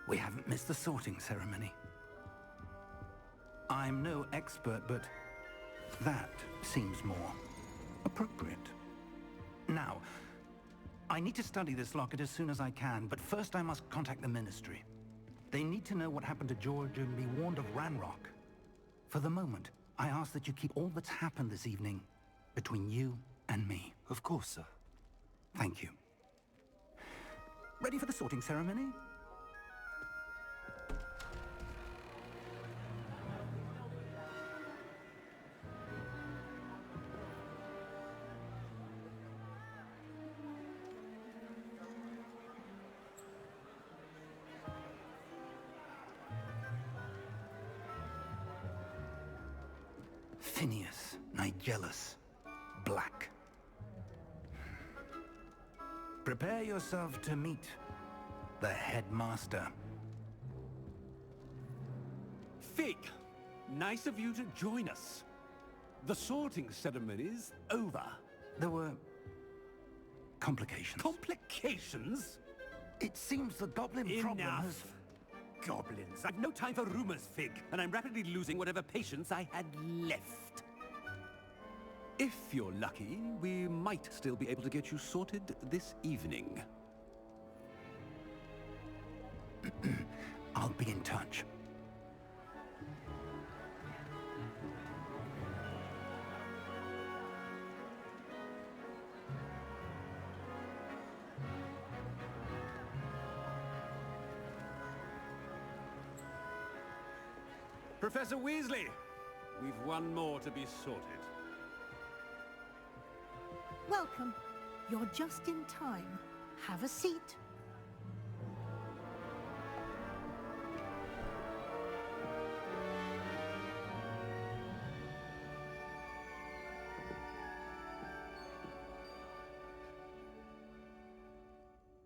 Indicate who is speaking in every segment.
Speaker 1: We haven't missed the sorting ceremony. I'm no expert, but that seems more appropriate. Now, I need to study this locket as soon as I can, but first I must contact the Ministry. They need to know what happened to George and be warned of Ranrock. For the moment, I ask that you keep all that's happened this evening between you and me.
Speaker 2: Of course, sir.
Speaker 1: Thank you. Ready for the sorting ceremony? Phineas, Nigellus, Black. Prepare yourself to meet the headmaster.
Speaker 3: Fig, nice of you to join us. The sorting ceremony's over.
Speaker 1: There were complications.
Speaker 3: Complications?
Speaker 1: It seems the goblin problem has...
Speaker 3: Enough! Goblins. I've no time for rumors, Fig, and I'm rapidly losing whatever patience I had left. If you're lucky, we might still be able to get you sorted this evening.
Speaker 1: I'll be in touch.
Speaker 3: Professor Weasley, we've one more to be sorted.
Speaker 4: Welcome. You're just in time. Have a seat.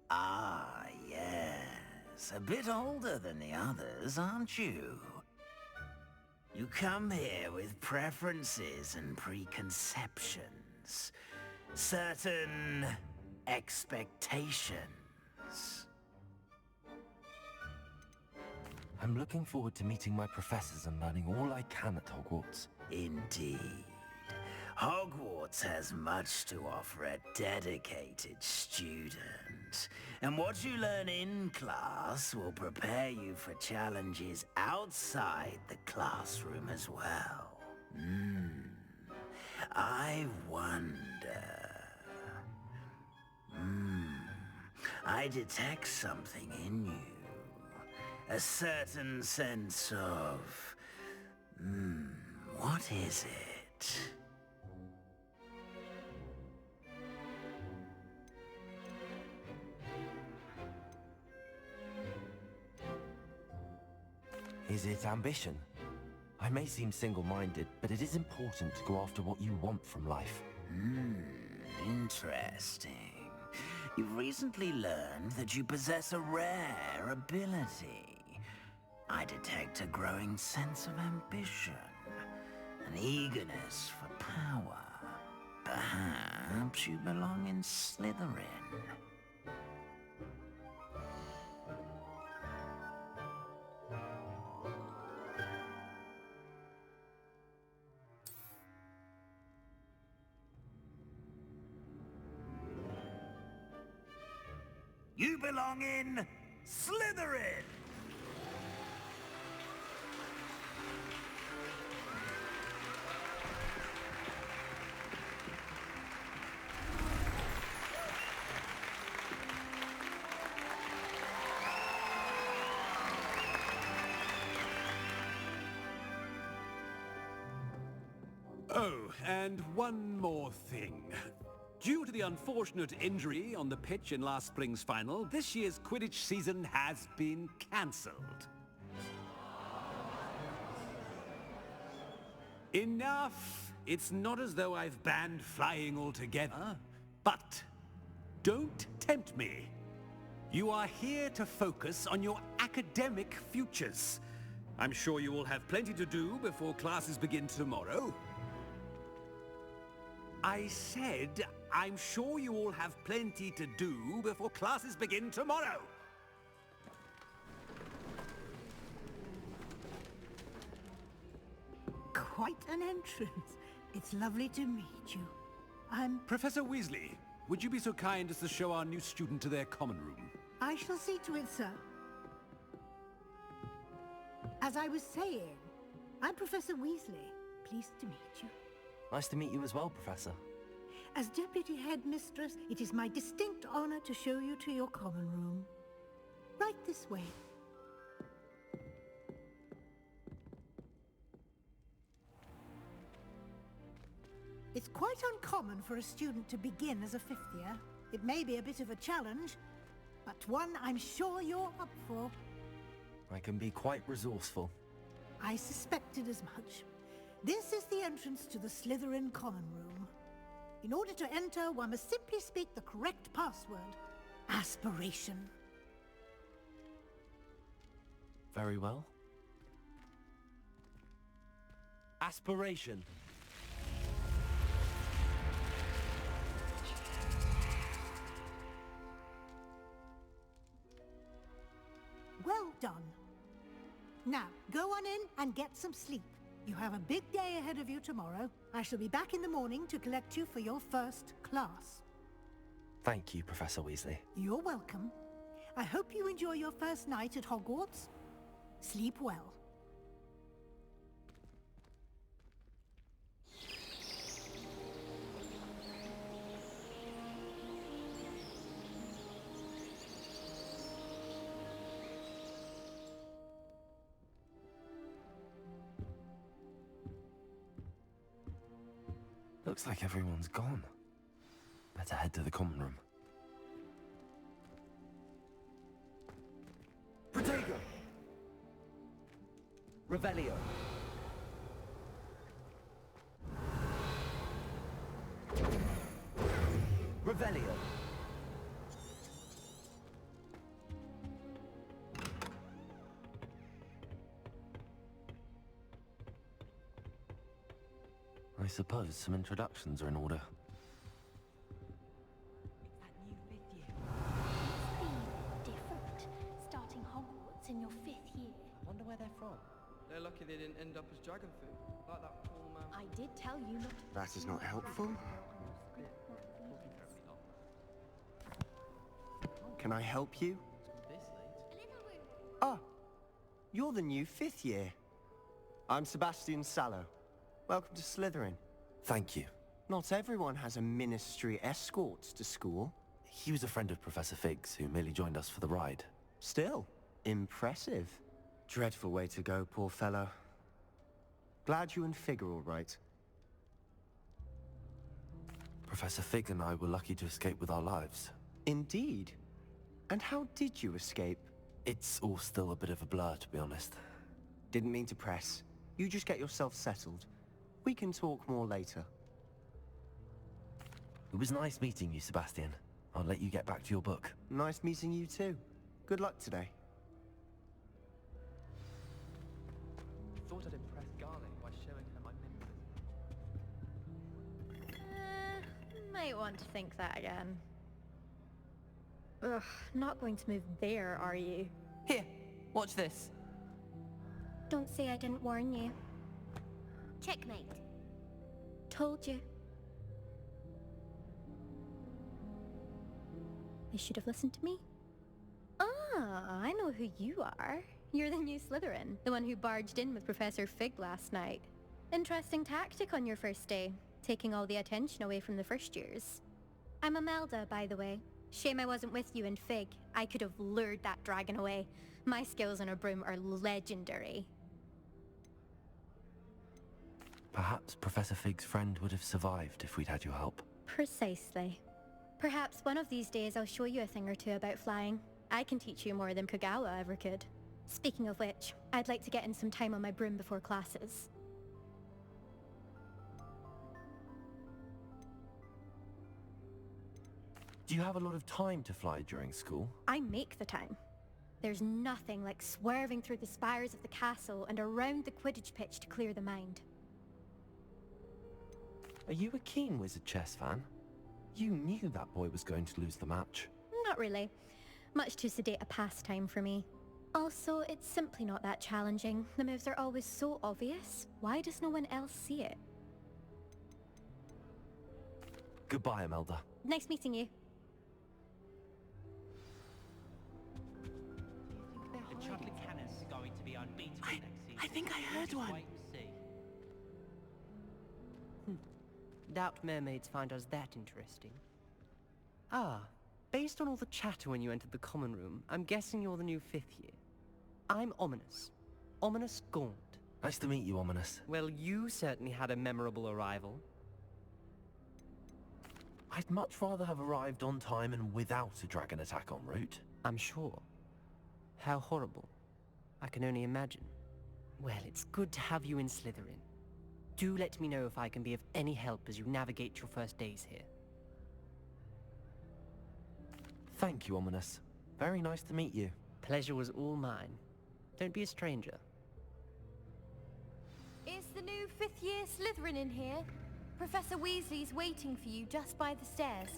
Speaker 5: Ah, yes. A bit older than the others, aren't you? You come here with preferences and preconceptions. Certain expectations.
Speaker 2: I'm looking forward to meeting my professors and learning all I can at Hogwarts.
Speaker 5: Indeed. Hogwarts has much to offer a dedicated student. And what you learn in class will prepare you for challenges outside the classroom as well. I wonder... I detect something in you. A certain sense of... what is it?
Speaker 2: Is it ambition? I may seem single-minded, but it is important to go after what you want from life.
Speaker 5: Interesting. You've recently learned that you possess a rare ability. I detect a growing sense of ambition, an eagerness for power. Perhaps you belong in Slytherin. You belong in Slytherin!
Speaker 3: Oh, and one more thing. Due to the unfortunate injury on the pitch in last spring's final, this year's Quidditch season has been cancelled. Enough! It's not as though I've banned flying altogether, but don't tempt me. You are here to focus on your academic futures. I'm sure you will have plenty to do before classes begin tomorrow. I said, I'm sure you all have plenty to do before classes begin tomorrow.
Speaker 4: quite an entrance. It's lovely to meet you.
Speaker 3: Professor Weasley, would you be so kind as to show our new student to their common room?
Speaker 4: I shall see to it, sir. As I was saying, I'm Professor Weasley. Pleased to meet you.
Speaker 2: Nice to meet you as well, Professor.
Speaker 4: As Deputy Headmistress, it is my distinct honor to show you to your common room. Right this way. It's quite uncommon for a student to begin as a fifth year. It may be a bit of a challenge, but one I'm sure you're up for.
Speaker 2: I can be quite resourceful.
Speaker 4: I suspected as much. This is the entrance to the Slytherin common room. In order to enter, one must simply speak the correct password. Aspiration.
Speaker 2: Very well. Aspiration.
Speaker 4: Well done. Now, go on in and get some sleep. You have a big day ahead of you tomorrow. I shall be back in the morning to collect you for your first class.
Speaker 2: Thank you, Professor Weasley.
Speaker 4: You're welcome. I hope you enjoy your first night at Hogwarts. Sleep well.
Speaker 2: Looks like everyone's gone. Better head to the common room. Protego! Revelio! Revelio! I suppose some introductions are in order.
Speaker 6: That new fifth year. It's been different, starting Hogwarts in your fifth year.
Speaker 2: I wonder where they're from.
Speaker 7: They're lucky they didn't end up as dragon food, like that poor man.
Speaker 6: I did tell you not to...
Speaker 8: That is not helpful. Can I help you? Ah, you're the new fifth year. I'm Sebastian Sallow. Welcome to Slytherin.
Speaker 2: Thank you.
Speaker 8: Not everyone has a ministry escort to school.
Speaker 2: He was a friend of Professor Fig's, who merely joined us for the ride.
Speaker 8: Still, impressive. Dreadful way to go, poor fellow. Glad you and Fig are all right.
Speaker 2: Professor Fig and I were lucky to escape with our lives.
Speaker 8: Indeed. And how did you escape?
Speaker 2: It's all still a bit of a blur, to be honest.
Speaker 8: Didn't mean to press. You just get yourself settled. We can talk more later.
Speaker 2: It was nice meeting you, Sebastian. I'll let you get back to your book.
Speaker 8: Nice meeting you too. Good luck today.
Speaker 7: Thought I'd impress Garlic by showing her my members.
Speaker 9: Might want to think that again. Ugh, not going to move there, are you?
Speaker 10: Here, watch this.
Speaker 6: Don't say I didn't warn you. Checkmate. Told you.
Speaker 9: You should have listened to me. Ah, I know who you are. You're the new Slytherin, the one who barged in with Professor Fig last night. Interesting tactic on your first day, taking all the attention away from the first years. I'm Imelda, by the way. Shame I wasn't with you in Fig. I could have lured that dragon away. My skills on a broom are legendary.
Speaker 2: Perhaps Professor Fig's friend would have survived if we'd had your help.
Speaker 9: Precisely. Perhaps one of these days I'll show you a thing or two about flying. I can teach you more than Kogawa ever could. Speaking of which, I'd like to get in some time on my broom before classes.
Speaker 2: Do you have a lot of time to fly during school?
Speaker 9: I make the time. There's nothing like swerving through the spires of the castle and around the Quidditch pitch to clear the mind.
Speaker 2: Are you a keen Wizard chess fan? You knew that boy was going to lose the match.
Speaker 9: Not really. Much too sedate a pastime for me. Also, it's simply not that challenging. The moves are always so obvious. Why does no one else see it?
Speaker 2: Goodbye, Imelda.
Speaker 9: Nice meeting you.
Speaker 10: The Chudley Cannon's going to be unbeatable next season.
Speaker 5: I think I heard
Speaker 10: Just
Speaker 5: one.
Speaker 10: wait and see.
Speaker 7: Doubt mermaids find us that interesting. Ah, based on all the chatter when you entered the common room, I'm guessing you're the new 5th year. I'm Ominous. Ominous Gaunt.
Speaker 2: Nice to meet you, Ominous.
Speaker 7: Well, you certainly had a memorable arrival.
Speaker 2: I'd much rather have arrived on time and without a dragon attack en route.
Speaker 7: I'm sure. How horrible. I can only imagine. Well, it's good to have you in Slytherin. Do let me know if I can be of any help as you navigate your first days here.
Speaker 2: Thank you, Ominous. Very nice to meet you.
Speaker 7: Pleasure was all mine. Don't be a stranger.
Speaker 6: Is the new 5th year Slytherin in here? Professor Weasley's waiting for you just by the stairs.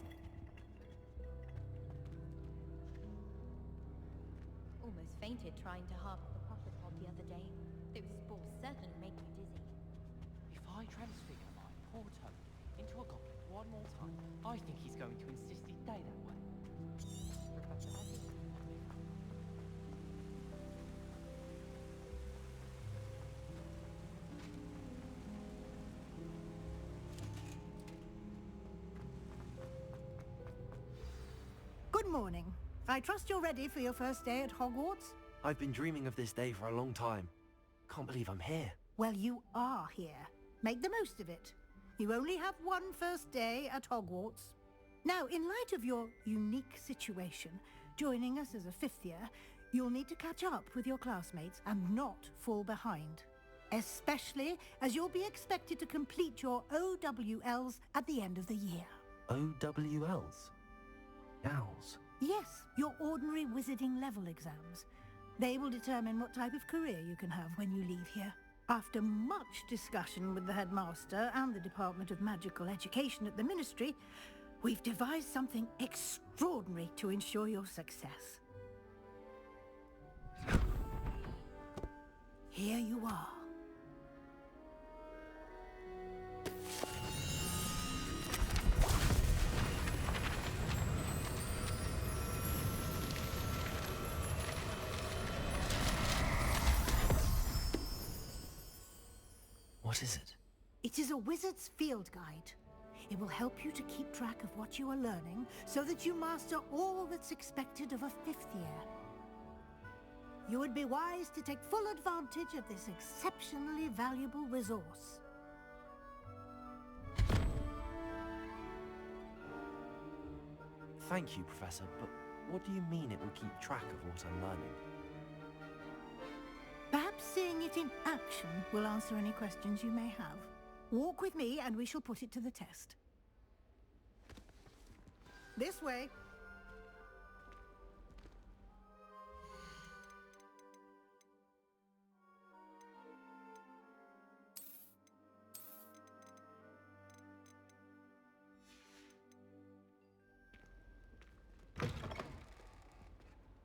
Speaker 9: Almost fainted trying to harp the pocket pod the other day. Those spores certainly make you dizzy.
Speaker 10: If I transfigure my poor Toad into a goblet one more time, I think he's going to insist he stay that way. Professor Hagrid.
Speaker 4: Good morning. I trust you're ready for your first day at Hogwarts?
Speaker 2: I've been dreaming of this day for a long time. Can't believe I'm here.
Speaker 4: Well, you are here. Make the most of it. You only have one first day at Hogwarts. Now, in light of your unique situation, joining us as a 5th year, you'll need to catch up with your classmates and not fall behind. Especially as you'll be expected to complete your OWLs at the end of the year.
Speaker 2: OWLs? Owls?
Speaker 4: Yes, your ordinary wizarding level exams. They will determine what type of career you can have when you leave here. After much discussion with the headmaster and the Department of Magical Education at the Ministry, we've devised something extraordinary to ensure your success. Here you are.
Speaker 2: What is it?
Speaker 4: It is a wizard's field guide. It will help you to keep track of what you are learning so that you master all that's expected of a 5th year. You would be wise to take full advantage of this exceptionally valuable resource.
Speaker 2: Thank you, Professor, but what do you mean it will keep track of what I'm learning?
Speaker 4: Perhaps seeing it in action will answer any questions you may have. Walk with me and we shall put it to the test. This way.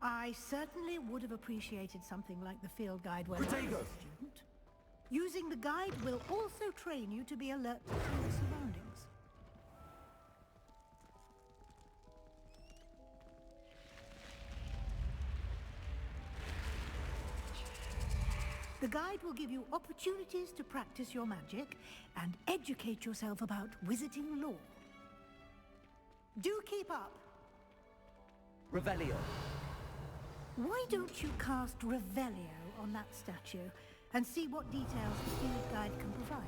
Speaker 4: I certainly would have appreciated something like the field guide when I was a student. Using the guide will also train you to be alert to your surroundings. The guide will give you opportunities to practice your magic and educate yourself about wizarding lore. Do keep up!
Speaker 7: Revelio.
Speaker 4: Why don't you cast Revelio on that statue and see what details the field guide can provide?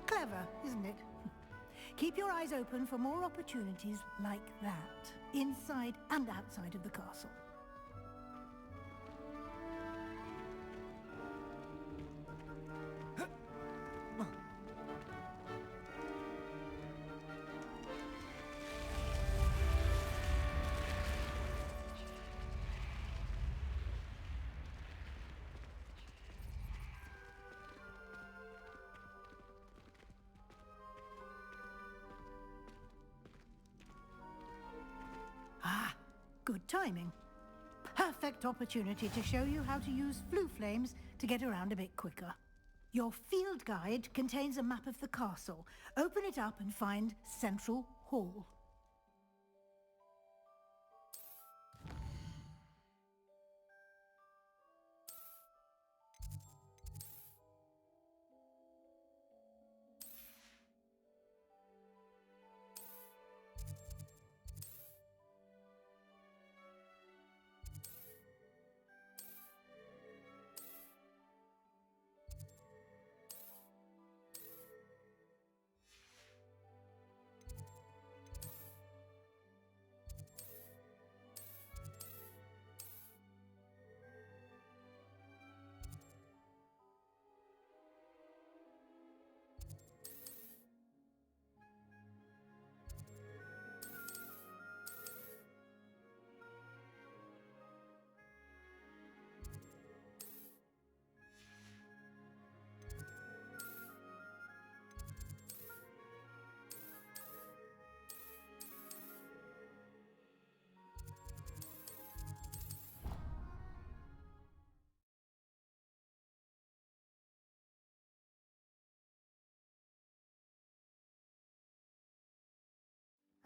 Speaker 4: Clever, isn't it? Keep your eyes open for more opportunities like that, inside and outside of the castle. Good timing. Perfect opportunity to show you how to use flue flames to get around a bit quicker. Your field guide contains a map of the castle. Open it up and find Central Hall.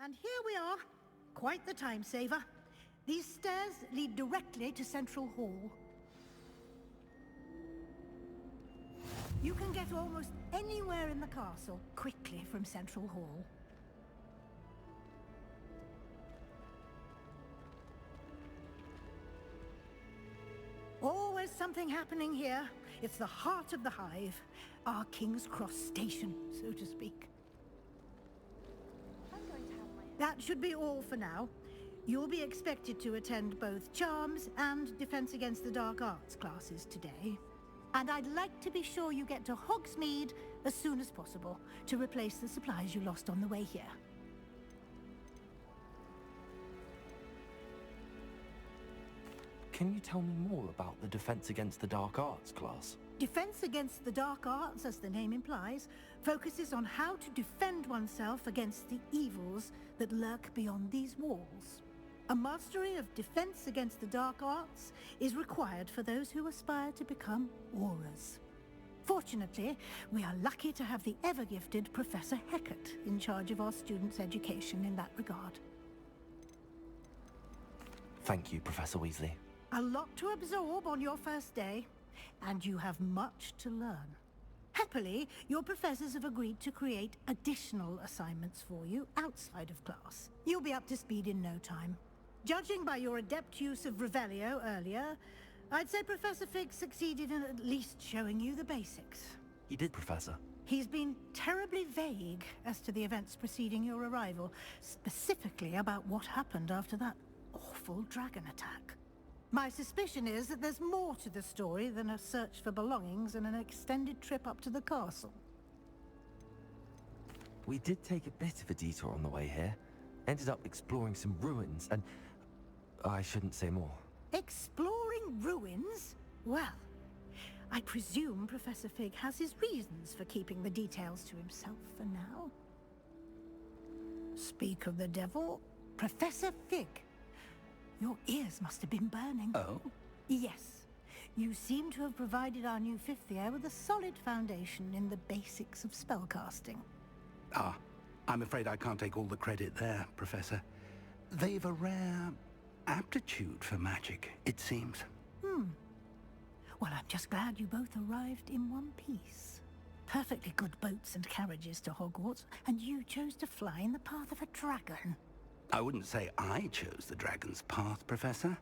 Speaker 4: And here we are. Quite the time saver. These stairs lead directly to Central Hall. You can get almost anywhere in the castle quickly from Central Hall. Always something happening here. It's the heart of the hive. Our King's Cross station, so to speak. That should be all for now. You'll be expected to attend both Charms and Defense Against the Dark Arts classes today. And I'd like to be sure you get to Hogsmeade as soon as possible to replace the supplies you lost on the way here.
Speaker 2: Can you tell me more about the Defense Against the Dark Arts class?
Speaker 4: Defense Against the Dark Arts, as the name implies, focuses on how to defend oneself against the evils that lurk beyond these walls. A mastery of Defense Against the Dark Arts is required for those who aspire to become Aurors. Fortunately, we are lucky to have the ever-gifted Professor Hecat in charge of our students' education in that regard.
Speaker 2: Thank you, Professor Weasley.
Speaker 4: A lot to absorb on your first day, and you have much to learn. Happily, your professors have agreed to create additional assignments for you outside of class. You'll be up to speed in no time. Judging by your adept use of Revelio earlier, I'd say Professor Fig succeeded in at least showing you the basics.
Speaker 2: He did, Professor.
Speaker 4: He's been terribly vague as to the events preceding your arrival, specifically about what happened after that awful dragon attack. My suspicion is that there's more to the story than a search for belongings and an extended trip up to the castle.
Speaker 2: We did take a bit of a detour on the way here. Ended up exploring some ruins and... I shouldn't say more.
Speaker 4: Exploring ruins? Well, I presume Professor Fig has his reasons for keeping the details to himself for now. Speak of the devil, Professor Fig. Your ears must have been burning.
Speaker 1: Oh?
Speaker 4: Yes. You seem to have provided our new fifth year with a solid foundation in the basics of spellcasting.
Speaker 1: Ah, I'm afraid I can't take all the credit there, Professor. They've a rare aptitude for magic, it seems.
Speaker 4: Well, I'm just glad you both arrived in one piece. Perfectly good boats and carriages to Hogwarts, and you chose to fly in the path of a dragon.
Speaker 1: I wouldn't say I chose the dragon's path, Professor.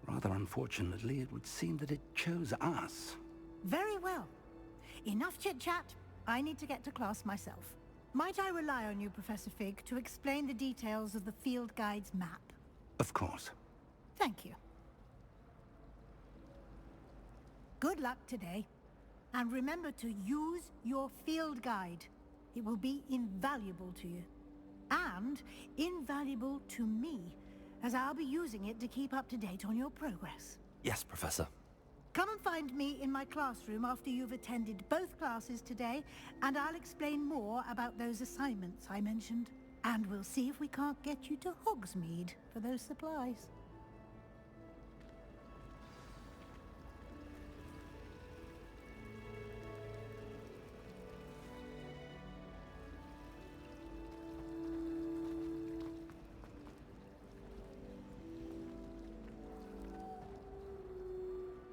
Speaker 1: Rather unfortunately, it would seem that it chose us.
Speaker 4: Very well. Enough chit-chat. I need to get to class myself. Might I rely on you, Professor Fig, to explain the details of the field guide's map?
Speaker 1: Of course.
Speaker 4: Thank you. Good luck today. And remember to use your field guide. It will be invaluable to you. And invaluable to me, as I'll be using it to keep up to date on your progress.
Speaker 2: Yes, Professor.
Speaker 4: Come and find me in my classroom after you've attended both classes today, and I'll explain more about those assignments I mentioned. And we'll see if we can't get you to Hogsmeade for those supplies.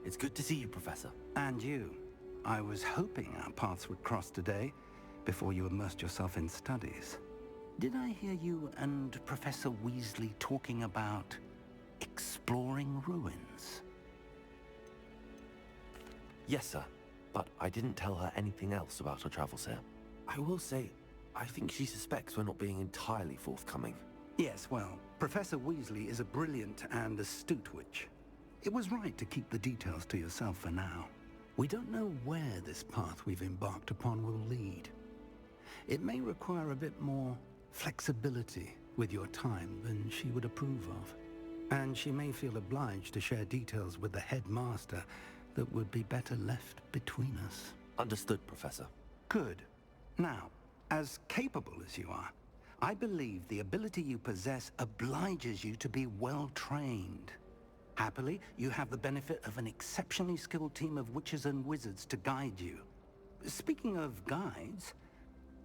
Speaker 2: It's good to see you, Professor.
Speaker 1: And you. I was hoping our paths would cross today, before you immersed yourself in studies. Did I hear you and Professor Weasley talking about exploring ruins?
Speaker 2: Yes, sir. But I didn't tell her anything else about our travels here. I will say, I think she suspects we're not being entirely forthcoming.
Speaker 1: Yes, well, Professor Weasley is a brilliant and astute witch. It was right to keep the details to yourself for now. We don't know where this path we've embarked upon will lead. It may require a bit more flexibility with your time than she would approve of. And she may feel obliged to share details with the headmaster that would be better left between us.
Speaker 2: Understood, Professor.
Speaker 1: Good. Now, as capable as you are, I believe the ability you possess obliges you to be well trained. Happily, you have the benefit of an exceptionally skilled team of witches and wizards to guide you. Speaking of guides,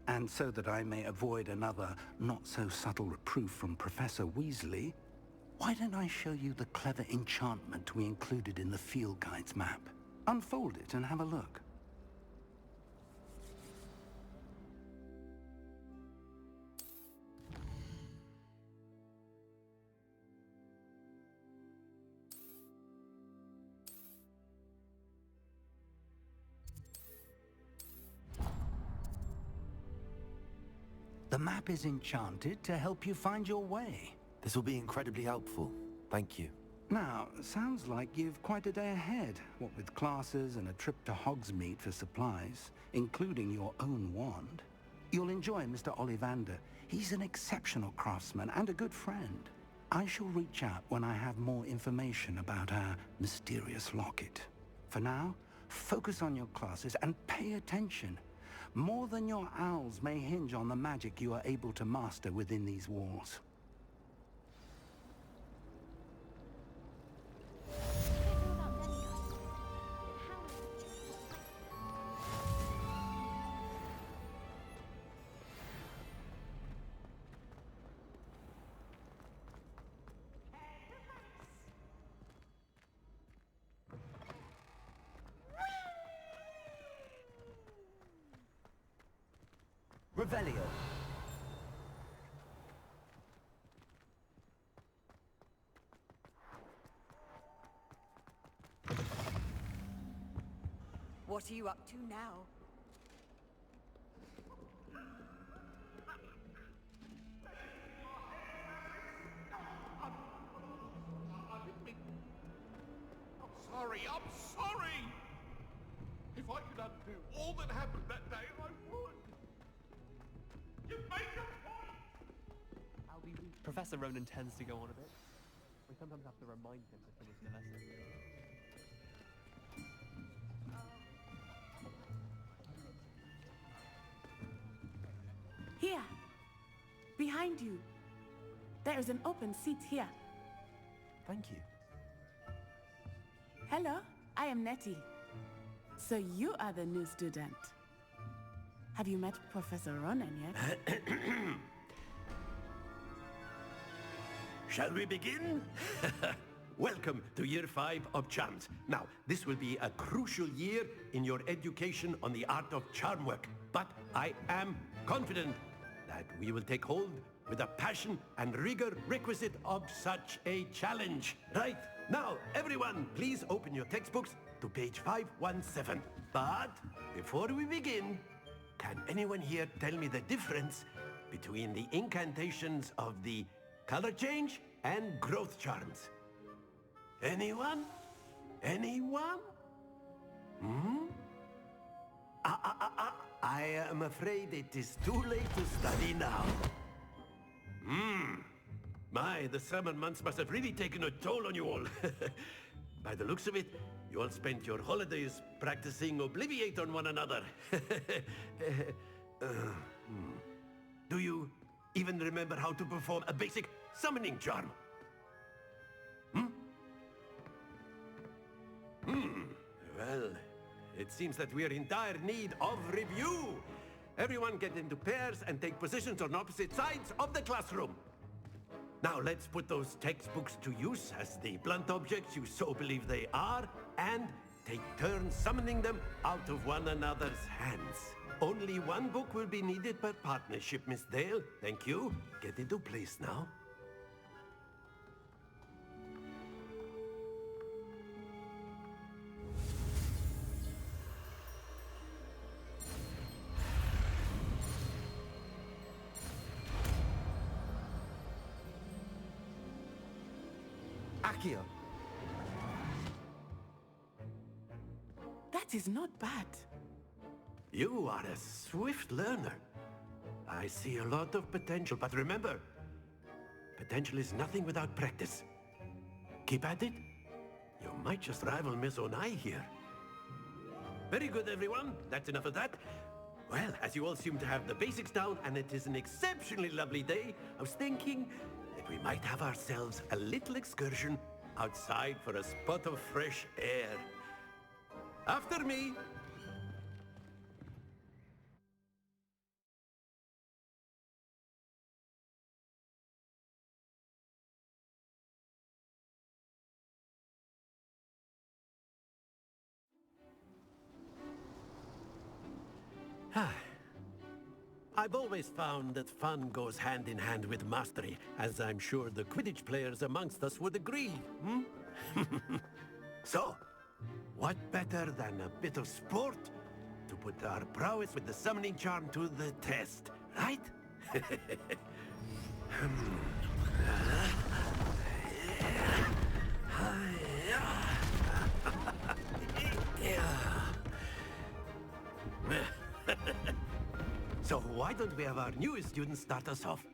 Speaker 1: and so that I may avoid another not-so-subtle reproof from Professor Weasley, why don't I show you the clever enchantment we included in the field guide's map? Unfold it and have a look. The map is enchanted to help you find your way.
Speaker 2: This will be incredibly helpful. Thank you.
Speaker 1: Now, sounds like you've quite a day ahead, what with classes and a trip to Hogsmeade for supplies, including your own wand. You'll enjoy Mr. Ollivander. He's an exceptional craftsman and a good friend. I shall reach out when I have more information about our mysterious locket. For now, focus on your classes and pay attention. More than your owls may hinge on the magic you are able to master within these walls.
Speaker 2: Revelio.
Speaker 11: What are you up to now?
Speaker 12: I'm sorry! If I could undo all that happened that day, I would! You make a point!
Speaker 10: Professor Ronan tends to go on a bit. We sometimes have to remind him to finish the lesson.
Speaker 11: Here! Behind you! There is an open seat here.
Speaker 2: Thank you.
Speaker 11: Hello, I am Nettie. So you are the new student. Have you met Professor Ronan yet?
Speaker 13: Shall we begin? Welcome to Year 5 of Charms. Now, this will be a crucial year in your education on the art of charm work. But I am confident that we will take hold with the passion and rigor requisite of such a challenge. Right, now, everyone, please open your textbooks to page 517. But before we begin, can anyone here tell me the difference between the incantations of the color change and growth charms? Anyone? Anyone? I am afraid it is too late to study now. My, the summer months must have really taken a toll on you all. By the looks of it, you all spent your holidays practicing Obliviate on one another. Do you even remember how to perform a basic summoning charm? Well, it seems that we are in dire need of review. Everyone get into pairs and take positions on opposite sides of the classroom. Now let's put those textbooks to use as the blunt objects you so believe they are, and take turns summoning them out of one another's hands. Only one book will be needed per partnership, Miss Dale. Thank you. Get into place now.
Speaker 8: Accio.
Speaker 11: That is not bad.
Speaker 13: You are a swift learner. I see a lot of potential, but remember, potential is nothing without practice. Keep at it. You might just rival Miss Onai here. Very good, everyone. That's enough of that. Well, as you all seem to have the basics down, and it is an exceptionally lovely day, I was thinking that we might have ourselves a little excursion outside for a spot of fresh air. After me. I've always found that fun goes hand in hand with mastery, as I'm sure the Quidditch players amongst us would agree, So, what better than a bit of sport to put our prowess with the summoning charm to the test, right? So why don't we have our newest student start us off?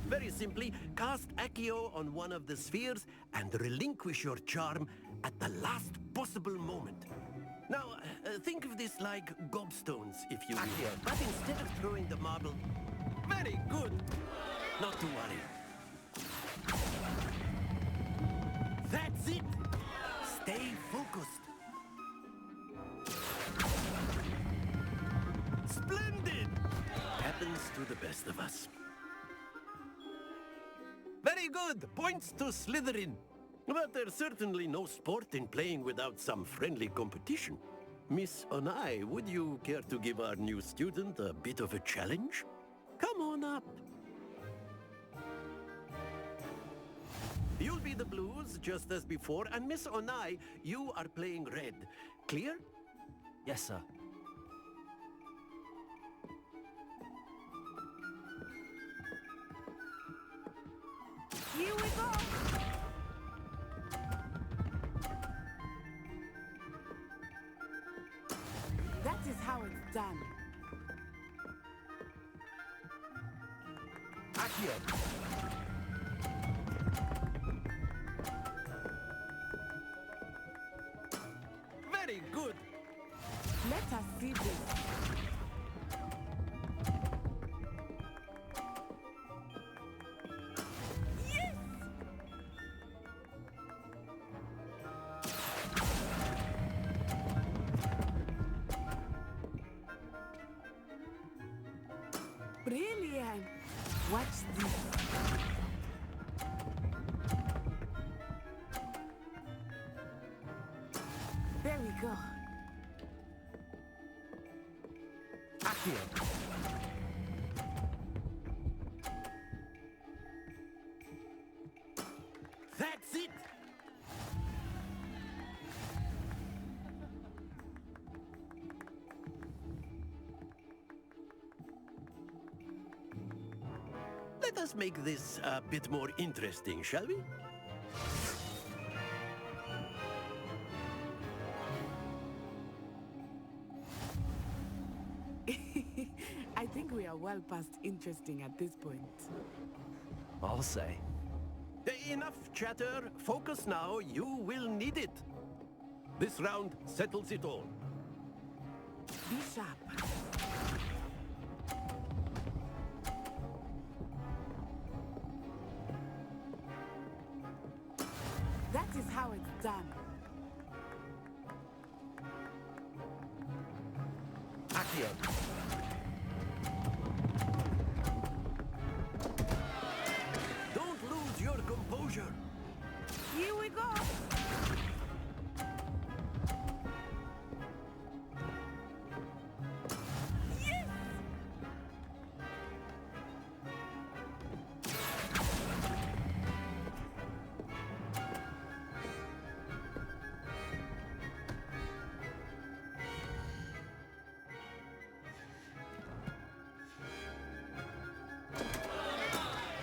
Speaker 13: Very simply, cast Accio on one of the spheres and relinquish your charm at the last possible moment. Now, think of this like gobstones, if you will. But instead of throwing the marble... Very good! Not to worry. That's it! Stay focused. Splendid! Happens to the best of us. Very good! Points to Slytherin. But there's certainly no sport in playing without some friendly competition. Miss Onai, would you care to give our new student a bit of a challenge? Come on up. You'll be the blues, just as before, and Miss Onai, you are playing red. Clear?
Speaker 8: Yes, sir.
Speaker 11: Here we go! That is how it's done.
Speaker 8: Accio.
Speaker 13: Very good.
Speaker 11: Let us see this. Yes! Brilliant! Watch this. There we go.
Speaker 8: Accio.
Speaker 13: That's it! Let us make this a bit more interesting, shall we?
Speaker 11: I think we are well past interesting at this point.
Speaker 8: I'll say.
Speaker 13: Enough chatter. Focus now. You will need it. This round settles it all.
Speaker 11: Be sharp. That is how it's done.
Speaker 2: Accio.
Speaker 13: Don't lose your composure.
Speaker 11: Here we go.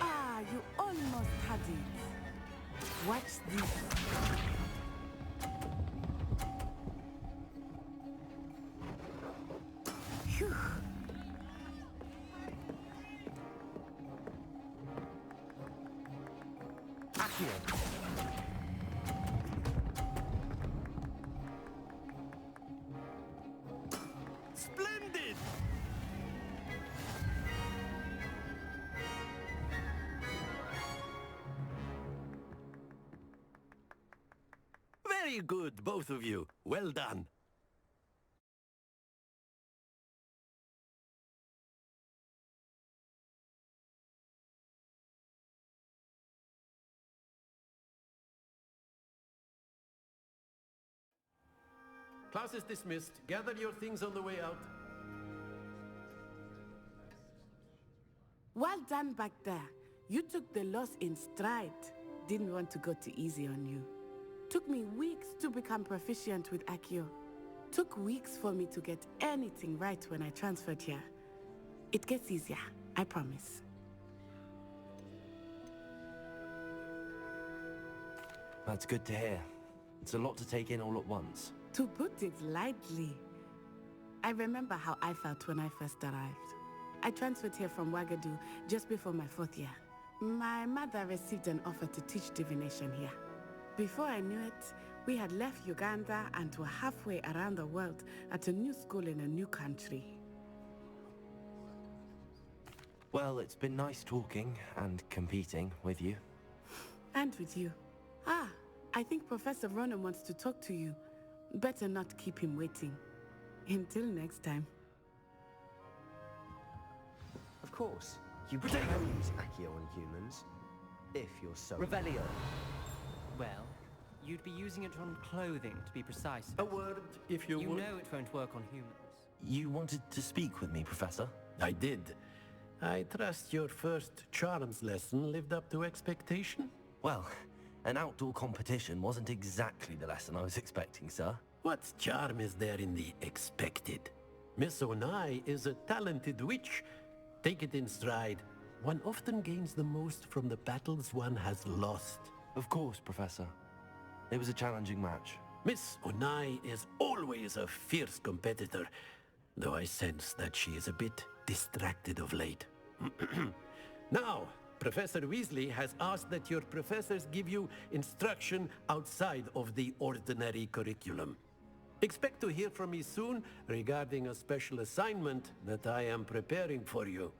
Speaker 11: Ah, you almost had it. Watch this. Phew.
Speaker 2: Accio.
Speaker 13: Splendid! Very good, both of you. Well done. Class is dismissed. Gather your things on the way out.
Speaker 11: Well done back there. You took the loss in stride. Didn't want to go too easy on you. Took me weeks to become proficient with Accio. Took weeks for me to get anything right when I transferred here. It gets easier, I promise.
Speaker 2: That's good to hear. It's a lot to take in all at once.
Speaker 11: To put it lightly, I remember how I felt when I first arrived. I transferred here from Wagadu just before my 4th year. My mother received an offer to teach divination here. Before I knew it, we had left Uganda and were halfway around the world at a new school in a new country.
Speaker 2: Well, it's been nice talking and competing with you.
Speaker 11: And with you. Ah, I think Professor Ronan wants to talk to you. Better not keep him waiting. Until next time.
Speaker 8: Of course, you can use Accio on humans, if you're so...
Speaker 7: Revelio. Well, you'd be using it on clothing, to be precise.
Speaker 13: A word, if you would.
Speaker 7: You know it won't work on humans.
Speaker 2: You wanted to speak with me, Professor?
Speaker 13: I did. I trust your first charms lesson lived up to expectation?
Speaker 2: Well, an outdoor competition wasn't exactly the lesson I was expecting, sir.
Speaker 13: What charm is there in the expected? Miss Onai is a talented witch. Take it in stride. One often gains the most from the battles one has lost.
Speaker 2: Of course, Professor. It was a challenging match.
Speaker 13: Miss Onai is always a fierce competitor, though I sense that she is a bit distracted of late. Now, Professor Weasley has asked that your professors give you instruction outside of the ordinary curriculum. Expect to hear from me soon regarding a special assignment that I am preparing for you.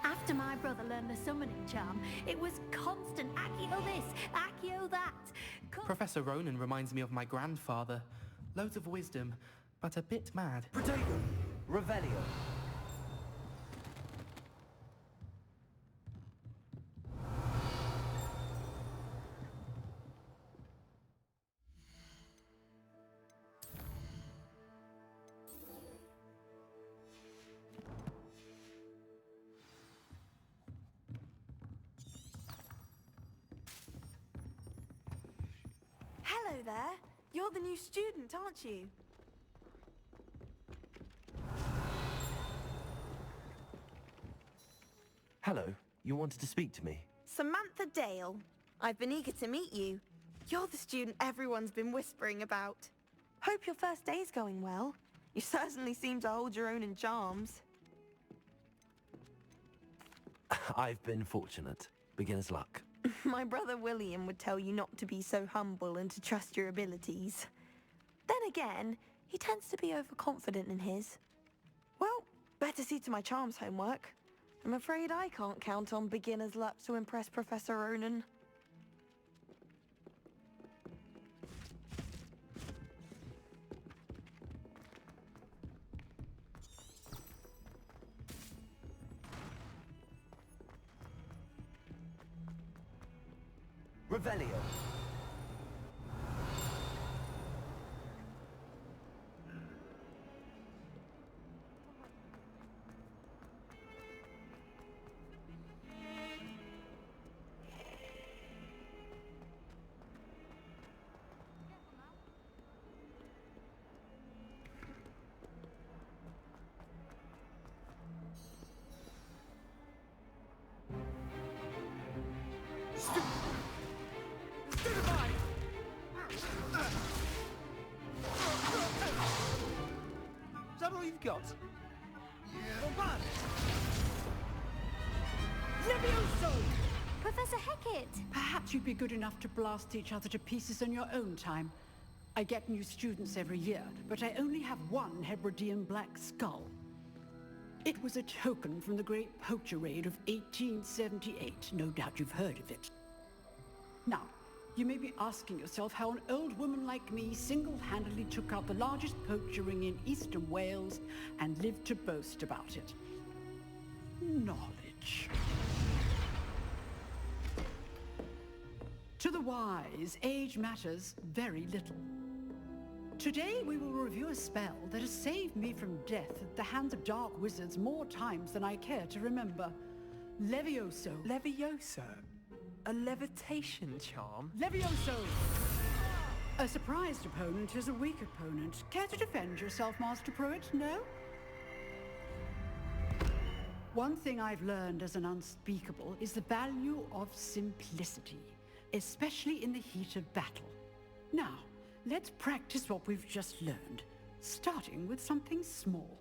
Speaker 6: After my brother learned the summoning charm, it was constant Accio this, Accio that.
Speaker 10: Professor Ronan reminds me of my grandfather. Loads of wisdom, but a bit mad.
Speaker 7: Protego! Revelio.
Speaker 14: Hello there. You're the new student, aren't you?
Speaker 2: Hello, you wanted to speak to me?
Speaker 14: Samantha Dale. I've been eager to meet you. You're the student everyone's been whispering about. Hope your first day's going well. You certainly seem to hold your own in charms.
Speaker 2: I've been fortunate. Beginner's luck.
Speaker 14: My brother William would tell you not to be so humble and to trust your abilities. Then again, he tends to be overconfident in his. Well, better see to my charms homework. I'm afraid I can't count on beginner's luck to impress Professor Ronan.
Speaker 8: Revelio.
Speaker 7: Is that all you've got?
Speaker 15: Levioso!
Speaker 9: Professor Hecat!
Speaker 15: Perhaps you'd be good enough to blast each other to pieces in your own time. I get new students every year, but I only have one Hebridean black skull. It was a token from the Great Poacher Raid of 1878. No doubt you've heard of it. Now, you may be asking yourself how an old woman like me single-handedly took out the largest poacher ring in eastern Wales and lived to boast about it. Knowledge. To the wise, age matters very little. Today we will review a spell that has saved me from death at the hands of dark wizards more times than I care to remember. Levioso.
Speaker 10: Levioso? A levitation charm?
Speaker 15: Levioso! A surprised opponent is a weak opponent. Care to defend yourself, Master Pruitt? No? One thing I've learned as an unspeakable is the value of simplicity, especially in the heat of battle. Now, let's practice what we've just learned, starting with something small.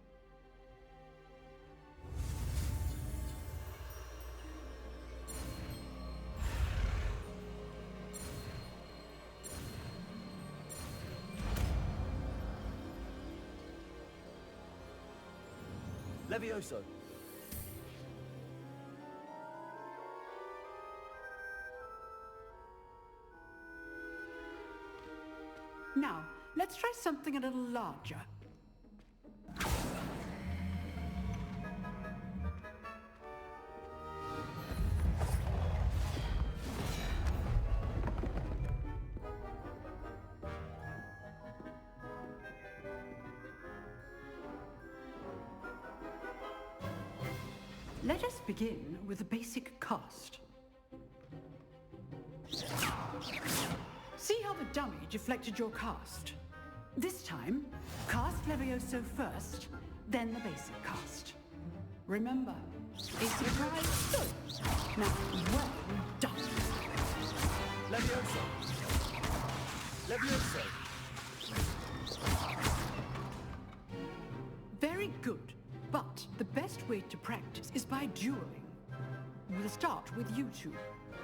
Speaker 8: Levioso.
Speaker 15: Now, let's try something a little larger. Let us begin with a basic cast. See how the dummy deflected your cast? This time, cast Levioso first, then the basic cast. Remember, a surprise good. Now, well done.
Speaker 8: Levioso. Levioso.
Speaker 15: Very good, but the best way to practice is by dueling. We'll start with you two.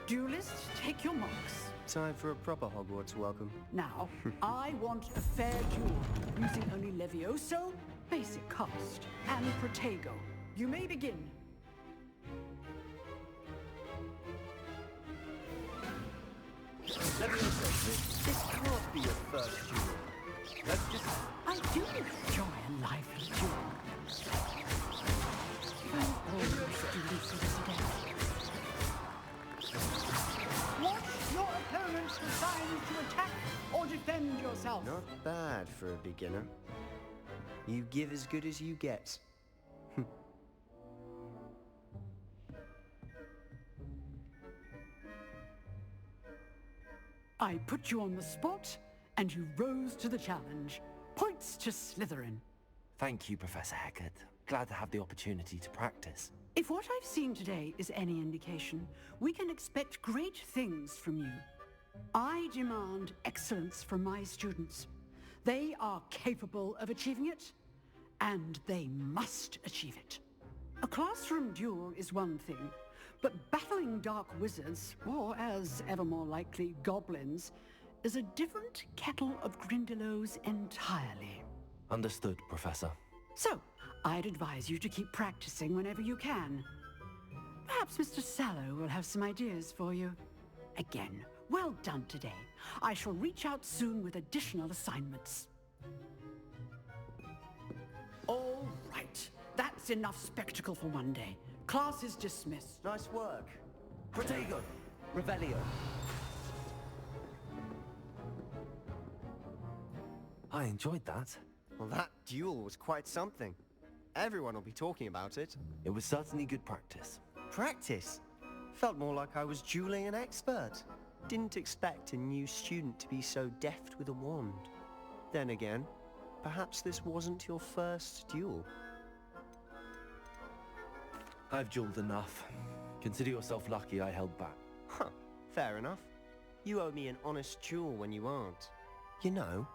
Speaker 15: Duelists, take your marks.
Speaker 8: Time for a proper Hogwarts welcome.
Speaker 15: Now, I want a fair duel, using only Levioso, basic cast, and Protego. You may begin.
Speaker 8: Levioso, this can't be your first duel. Let's just...
Speaker 15: I do enjoy a lively duel. I'm always elusive today. Watch your opponents decide to attack or defend yourself.
Speaker 8: Not bad for a beginner. You give as good as you get.
Speaker 15: I put you on the spot, and you rose to the challenge. Points to Slytherin.
Speaker 2: Thank you, Professor Hecat. Glad to have the opportunity to practice.
Speaker 15: If what I've seen today is any indication, we can expect great things from you. I demand excellence from my students. They are capable of achieving it, and they must achieve it. A classroom duel is one thing, but battling dark wizards, or as ever more likely, goblins, is a different kettle of Grindylows entirely.
Speaker 2: Understood, Professor.
Speaker 15: So, I'd advise you to keep practicing whenever you can. Perhaps Mr. Sallow will have some ideas for you. Again, well done today. I shall reach out soon with additional assignments. All right. That's enough spectacle for one day. Class is dismissed.
Speaker 8: Nice work. Protego. Revelio.
Speaker 2: I enjoyed that.
Speaker 8: Well, that duel was quite something. Everyone will be talking about it.
Speaker 2: It was certainly good practice.
Speaker 8: Practice? Felt more like I was dueling an expert. Didn't expect a new student to be so deft with a wand. Then again, perhaps this wasn't your first duel.
Speaker 2: I've dueled enough. Consider yourself lucky I held back.
Speaker 8: Huh, fair enough. You owe me an honest duel when you aren't. You know,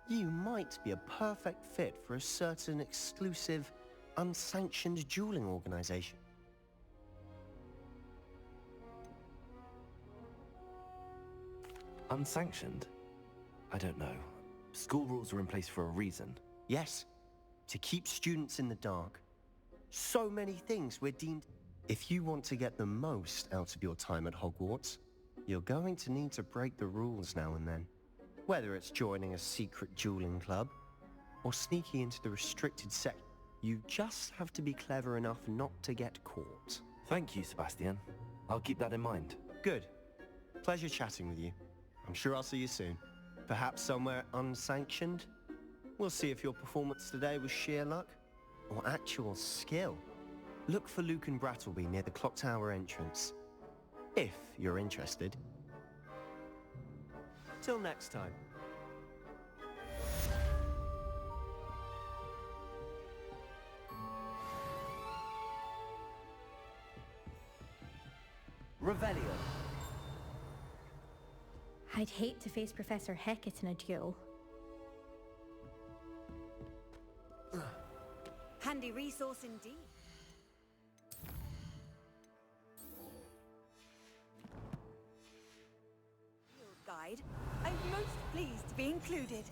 Speaker 8: you might be a perfect fit for a certain exclusive, unsanctioned dueling organization.
Speaker 2: Unsanctioned? I don't know. School rules are in place for a reason.
Speaker 8: Yes, to keep students in the dark. So many things we're deemed... If you want to get the most out of your time at Hogwarts, you're going to need to break the rules now and then. Whether it's joining a secret dueling club, or sneaking into the restricted section, you just have to be clever enough not to get caught.
Speaker 2: Thank you, Sebastian. I'll keep that in mind.
Speaker 8: Good. Pleasure chatting with you. I'm sure I'll see you soon. Perhaps somewhere unsanctioned? We'll see if your performance today was sheer luck, or actual skill. Look for Luke and Brattleby near the clock tower entrance. If you're interested. Till next time.
Speaker 7: Revelio.
Speaker 9: I'd hate to face Professor Hecat in a duel.
Speaker 16: Handy resource indeed. Field guide. I'm most pleased to be included.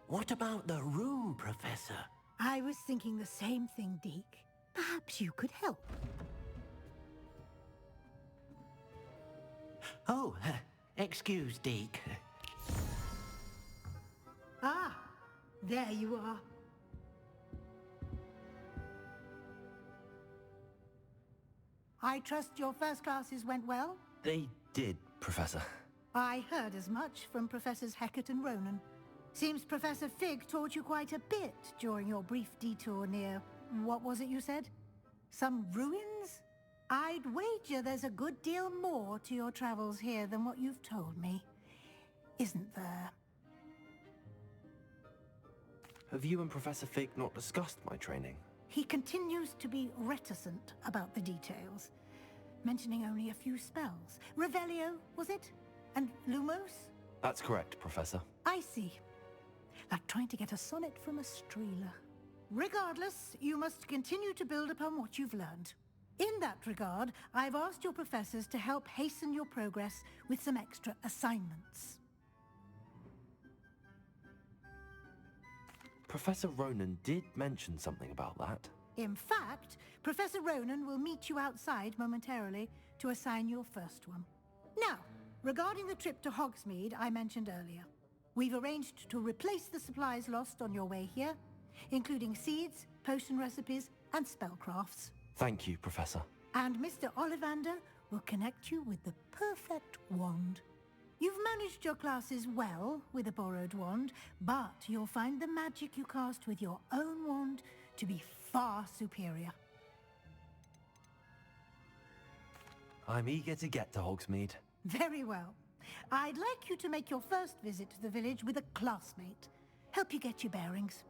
Speaker 5: What about the room, Professor?
Speaker 4: I was thinking the same thing, Deke. Perhaps you could help.
Speaker 5: Oh, excuse, Deke.
Speaker 4: Ah, there you are. I trust your first classes went well?
Speaker 2: They did, Professor.
Speaker 4: I heard as much from Professors Hecat and Ronan. Seems Professor Fig taught you quite a bit during your brief detour near... what was it you said? Some ruins? I'd wager there's a good deal more to your travels here than what you've told me. Isn't there?
Speaker 2: Have you and Professor Fig not discussed my training?
Speaker 4: He continues to be reticent about the details, mentioning only a few spells. Revelio, was it? And Lumos?
Speaker 2: That's correct, Professor.
Speaker 4: I see. Like trying to get a sonnet from a streeler. Regardless, you must continue to build upon what you've learned. In that regard, I've asked your professors to help hasten your progress with some extra assignments.
Speaker 2: Professor Ronan did mention something about that.
Speaker 4: In fact, Professor Ronan will meet you outside momentarily to assign your first one. Now, regarding the trip to Hogsmeade I mentioned earlier, we've arranged to replace the supplies lost on your way here, including seeds, potion recipes, and spellcrafts.
Speaker 2: Thank you, Professor.
Speaker 4: And Mr. Ollivander will connect you with the perfect wand. You've managed your classes well with a borrowed wand, but you'll find the magic you cast with your own wand to be far superior.
Speaker 2: I'm eager to get to Hogsmeade.
Speaker 4: Very well. I'd like you to make your first visit to the village with a classmate. Help you get your bearings.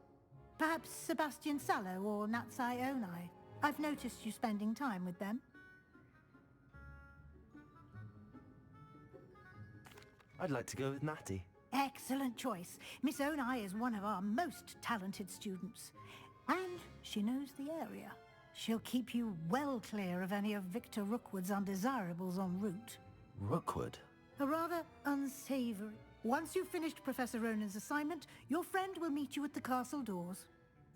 Speaker 4: Perhaps Sebastian Sallow or Natsai Onai. I've noticed you spending time with them.
Speaker 2: I'd like to go with Natty.
Speaker 4: Excellent choice. Miss Onai is one of our most talented students. And she knows the area. She'll keep you well clear of any of Victor Rookwood's undesirables en route.
Speaker 2: Rookwood?
Speaker 4: A rather unsavory. Once you've finished Professor Ronan's assignment, your friend will meet you at the castle doors.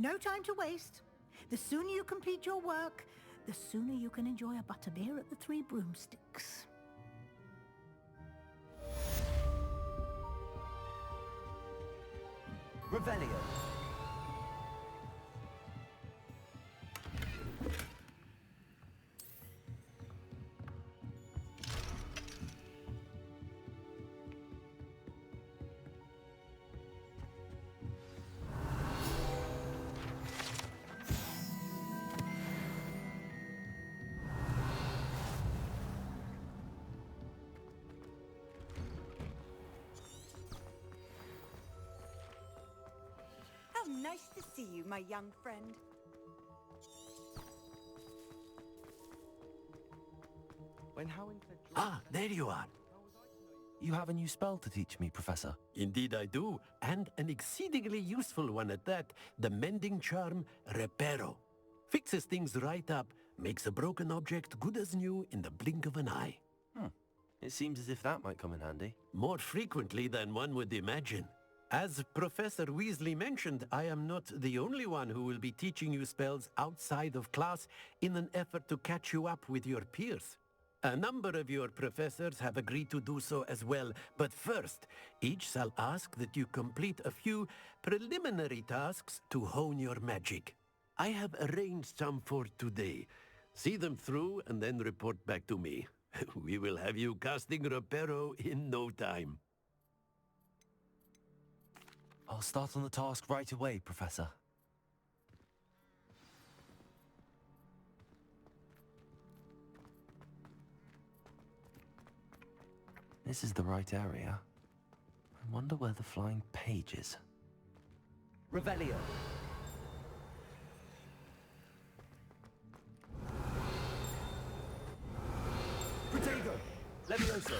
Speaker 4: No time to waste. The sooner you complete your work, the sooner you can enjoy a butterbeer at the Three Broomsticks.
Speaker 2: Revelio.
Speaker 16: How nice to see you, my young friend.
Speaker 2: When Howin said...
Speaker 13: Ah, there you are.
Speaker 2: You have a new spell to teach me, Professor.
Speaker 13: Indeed I do, and an exceedingly useful one at that, the mending charm Reparo. Fixes things right up, makes a broken object good as new in the blink of an eye.
Speaker 2: It seems as if that might come in handy.
Speaker 13: More frequently than one would imagine. As Professor Weasley mentioned, I am not the only one who will be teaching you spells outside of class in an effort to catch you up with your peers. A number of your professors have agreed to do so as well, but first, each shall ask that you complete a few preliminary tasks to hone your magic. I have arranged some for today. See them through and then report back to me. We will have you casting Reparo in no time.
Speaker 2: I'll start on the task right away, Professor. This is the right area. I wonder where the flying page is. Revelio. Protego. Levioso.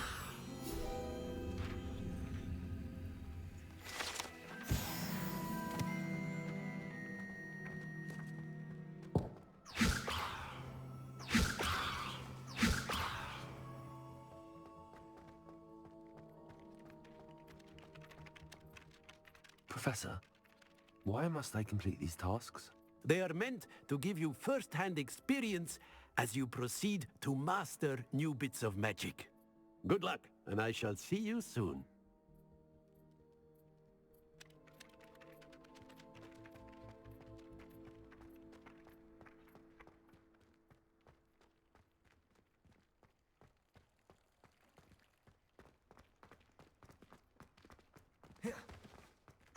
Speaker 2: Professor, why must I complete these tasks?
Speaker 13: They are meant to give you first-hand experience as you proceed to master new bits of magic. Good luck, and I shall see you soon.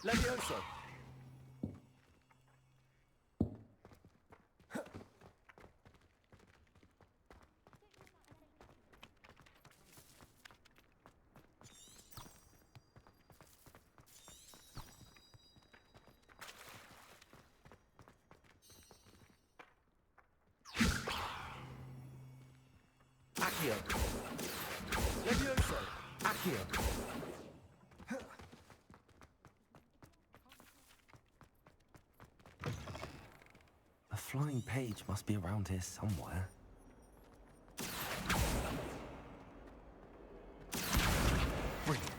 Speaker 2: Levioso. Accio. Levioso. Accio. The flying page must be around here somewhere. Brilliant.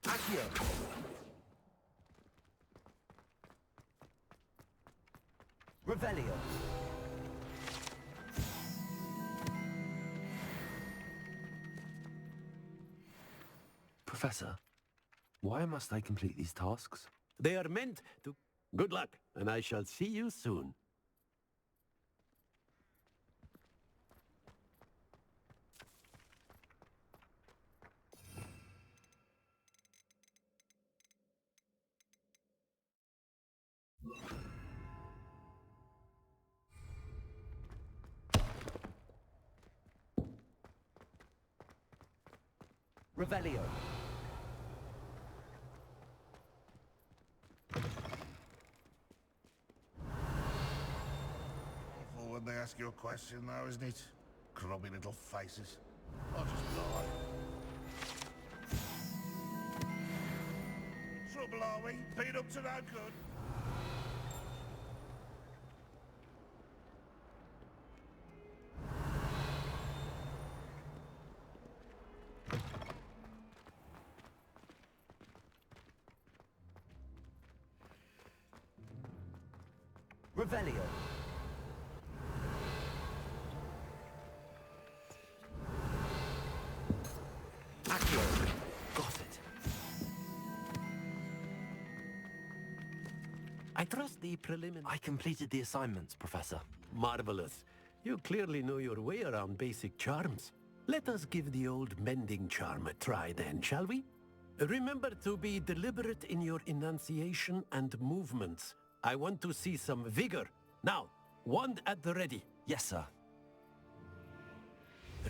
Speaker 2: Accio. Revelio. Professor, why must I complete these tasks?
Speaker 13: They are meant to... Good luck, and I shall see you soon.
Speaker 2: Revelio.
Speaker 12: Awful when they ask you a question now, isn't it? Grubby little faces. I'll just lie. Trouble, are we? Beat up to no good.
Speaker 2: Revelio. Accio. Got it.
Speaker 13: I trust the preliminary...
Speaker 2: I completed the assignments, Professor.
Speaker 13: Marvelous. You clearly know your way around basic charms. Let us give the old mending charm a try then, shall we? Remember to be deliberate in your enunciation and movements. I want to see some vigor. Now, wand at the ready.
Speaker 2: Yes, sir.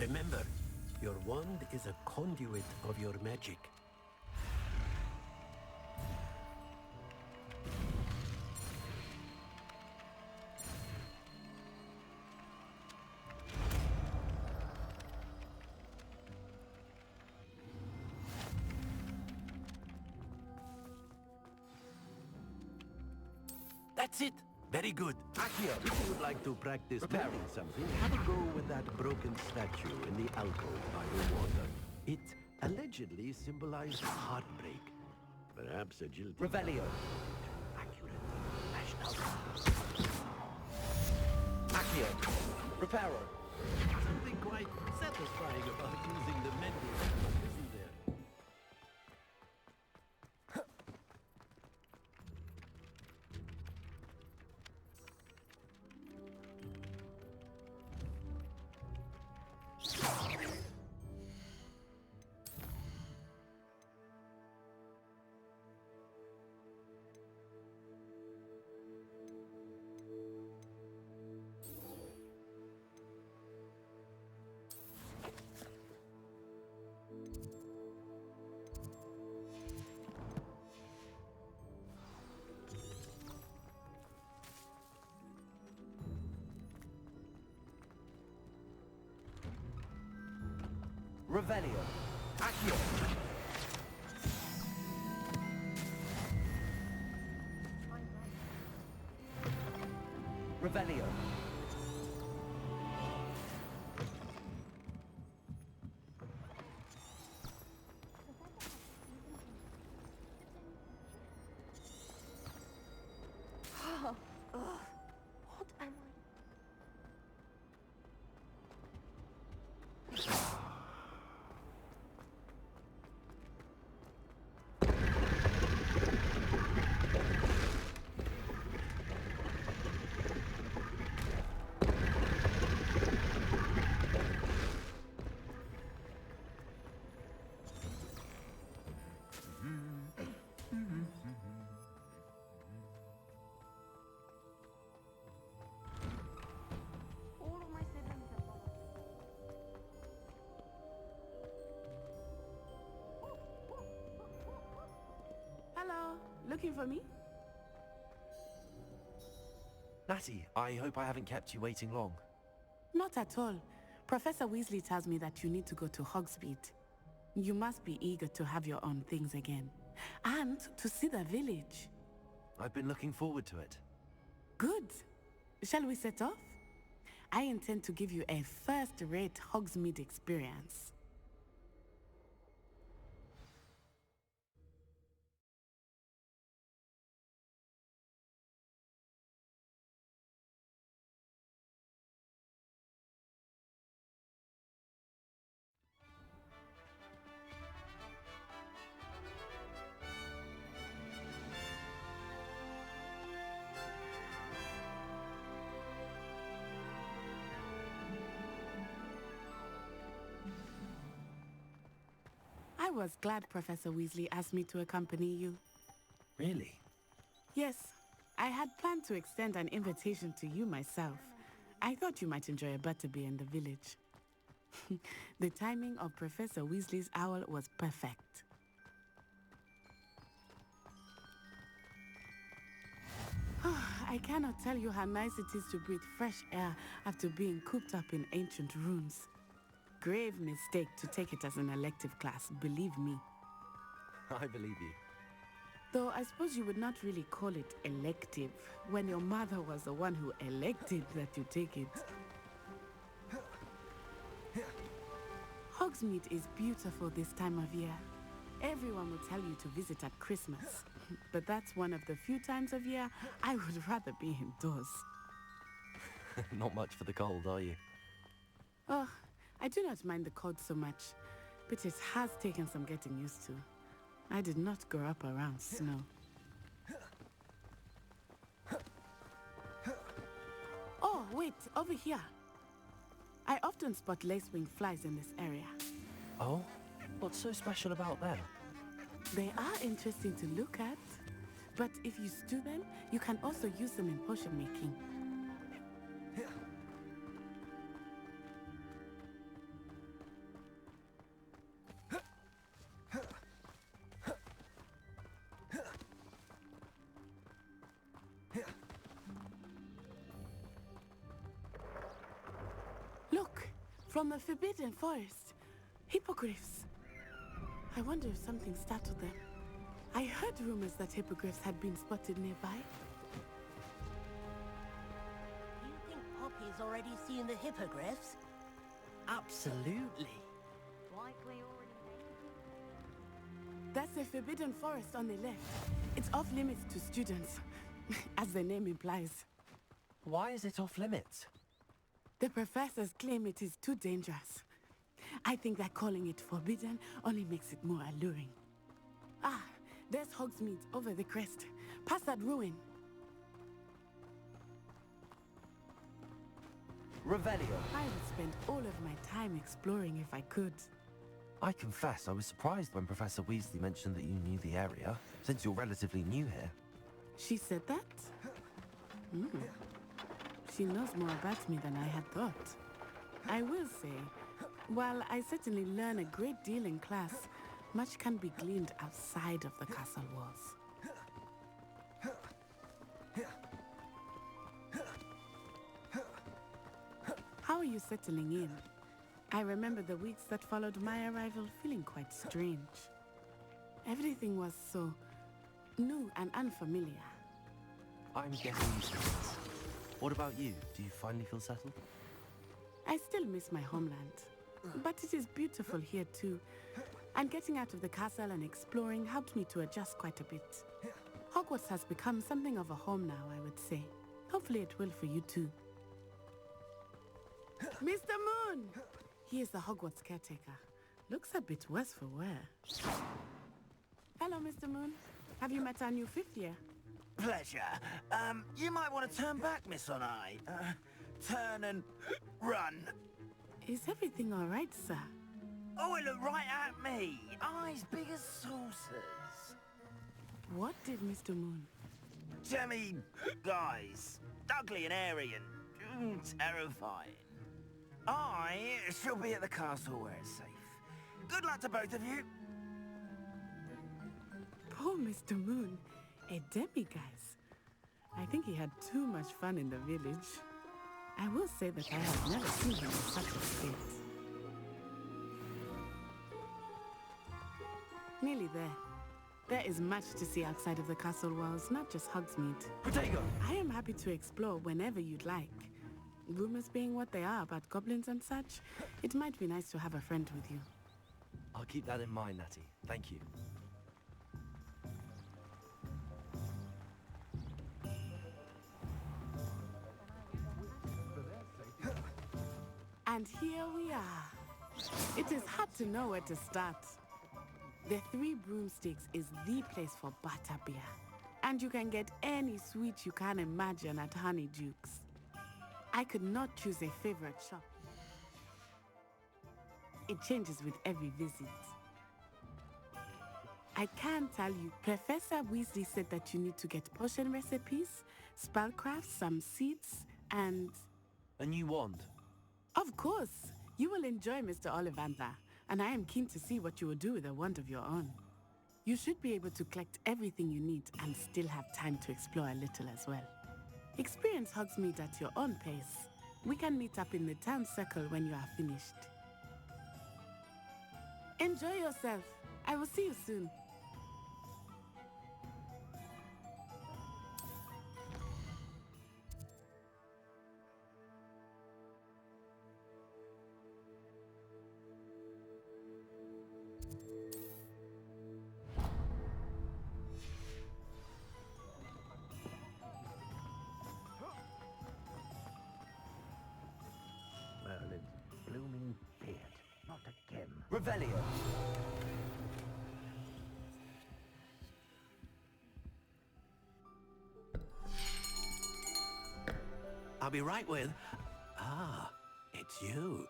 Speaker 13: Remember, your wand is a conduit of your magic. That's it. Very good. Accio, if you would like to practice mending something, have a go with that broken statue in the alcove by the water. It allegedly symbolized heartbreak. Perhaps agility...
Speaker 2: Revelio.
Speaker 13: Accurate. National...
Speaker 2: Accio. Reparo.
Speaker 13: Something quite satisfying about using the mending tool, isn't there?
Speaker 2: Revelio. Accio. Revelio.
Speaker 9: What am I?
Speaker 14: All of my siblings are following.
Speaker 11: Hello, looking for me?
Speaker 2: Natty, I hope I haven't kept you waiting long.
Speaker 11: Not at all. Professor Weasley tells me that you need to go to Hogsmeade. You must be eager to have your own things again. And to see the village.
Speaker 2: I've been looking forward to it.
Speaker 11: Good. Shall we set off? I intend to give you a first-rate Hogsmeade experience. I was glad Professor Weasley asked me to accompany you.
Speaker 2: Really?
Speaker 11: Yes, I had planned to extend an invitation to you myself. I thought you might enjoy a butterbeer in the village. The timing of Professor Weasley's owl was perfect. I cannot tell you how nice it is to breathe fresh air after being cooped up in ancient rooms. Grave mistake to take it as an elective class, believe me.
Speaker 2: I believe you.
Speaker 11: Though I suppose you would not really call it elective when your mother was the one who elected that you take it. Hogsmeade is beautiful this time of year. Everyone will tell you to visit at Christmas. But that's one of the few times of year I would rather be indoors.
Speaker 2: Not much for the cold, are you?
Speaker 11: Oh, I do not mind the cold so much, but it has taken some getting used to. I did not grow up around snow. Oh, wait, over here. I often spot lacewing flies in this area.
Speaker 2: Oh? What's so special about them?
Speaker 11: They are interesting to look at, but if you stew them, you can also use them in potion making. Look, from the Forbidden Forest, hippogriffs. I wonder if something startled them. I heard rumors that hippogriffs had been spotted nearby.
Speaker 17: You think Poppy's already seen the hippogriffs? Absolutely.
Speaker 16: Likely already
Speaker 11: That's the Forbidden Forest on the left. It's off limits to students, as the name implies.
Speaker 2: Why is it off limits?
Speaker 11: The professors claim it is too dangerous. I think that calling it forbidden only makes it more alluring. Ah, there's Hogsmeade over the crest, past that ruin.
Speaker 2: Revelio.
Speaker 11: I would spend all of my time exploring if I could.
Speaker 2: I confess I was surprised when Professor Weasley mentioned that you knew the area, since you're relatively new here.
Speaker 11: She said that? She knows more about me than I had thought. I will say, while I certainly learn a great deal in class, much can be gleaned outside of the castle walls. How are you settling in? I remember the weeks that followed my arrival feeling quite strange. Everything was so new and unfamiliar.
Speaker 2: I'm getting used to this. What about you? Do you finally feel settled?
Speaker 11: I still miss my homeland, but it is beautiful here too. And getting out of the castle and exploring helped me to adjust quite a bit. Hogwarts has become something of a home now, I would say. Hopefully it will for you too. Mr. Moon! He is the Hogwarts caretaker. Looks a bit worse for wear. Hello, Mr. Moon. Have you met our new 5th year?
Speaker 5: Pleasure. You might want to turn back, Miss Onai. Turn and run.
Speaker 11: Is everything all right, sir?
Speaker 5: Oh, it looked right at me. Eyes big as saucers.
Speaker 11: What did Mr. Moon?
Speaker 5: Jemmy guys. Ugly and airy and terrifying. I shall be at the castle where it's safe. Good luck to both of you.
Speaker 11: Poor Mr. Moon. A demiguise. I think he had too much fun in the village. I will say that I have never seen him in such a state. Nearly there. There is much to see outside of the castle walls, not just Hogsmeade.
Speaker 2: Potato!
Speaker 11: I am happy to explore whenever you'd like. Rumors being what they are about goblins and such, it might be nice to have a friend with you.
Speaker 2: I'll keep that in mind, Natty. Thank you.
Speaker 11: And here we are. It is hard to know where to start. The Three Broomsticks is the place for butterbeer. And you can get any sweet you can imagine at Honeydukes. I could not choose a favorite shop. It changes with every visit. I can tell you, Professor Weasley said that you need to get potion recipes, spellcrafts, some seeds, and...
Speaker 2: A new wand?
Speaker 11: Of course! You will enjoy Mr. Ollivander, and I am keen to see what you will do with a wand of your own. You should be able to collect everything you need and still have time to explore a little as well. Experience Hogsmeade at your own pace. We can meet up in the town circle when you are finished. Enjoy yourself. I will see you soon.
Speaker 2: Revelio.
Speaker 13: I'll be right with... Ah, it's you.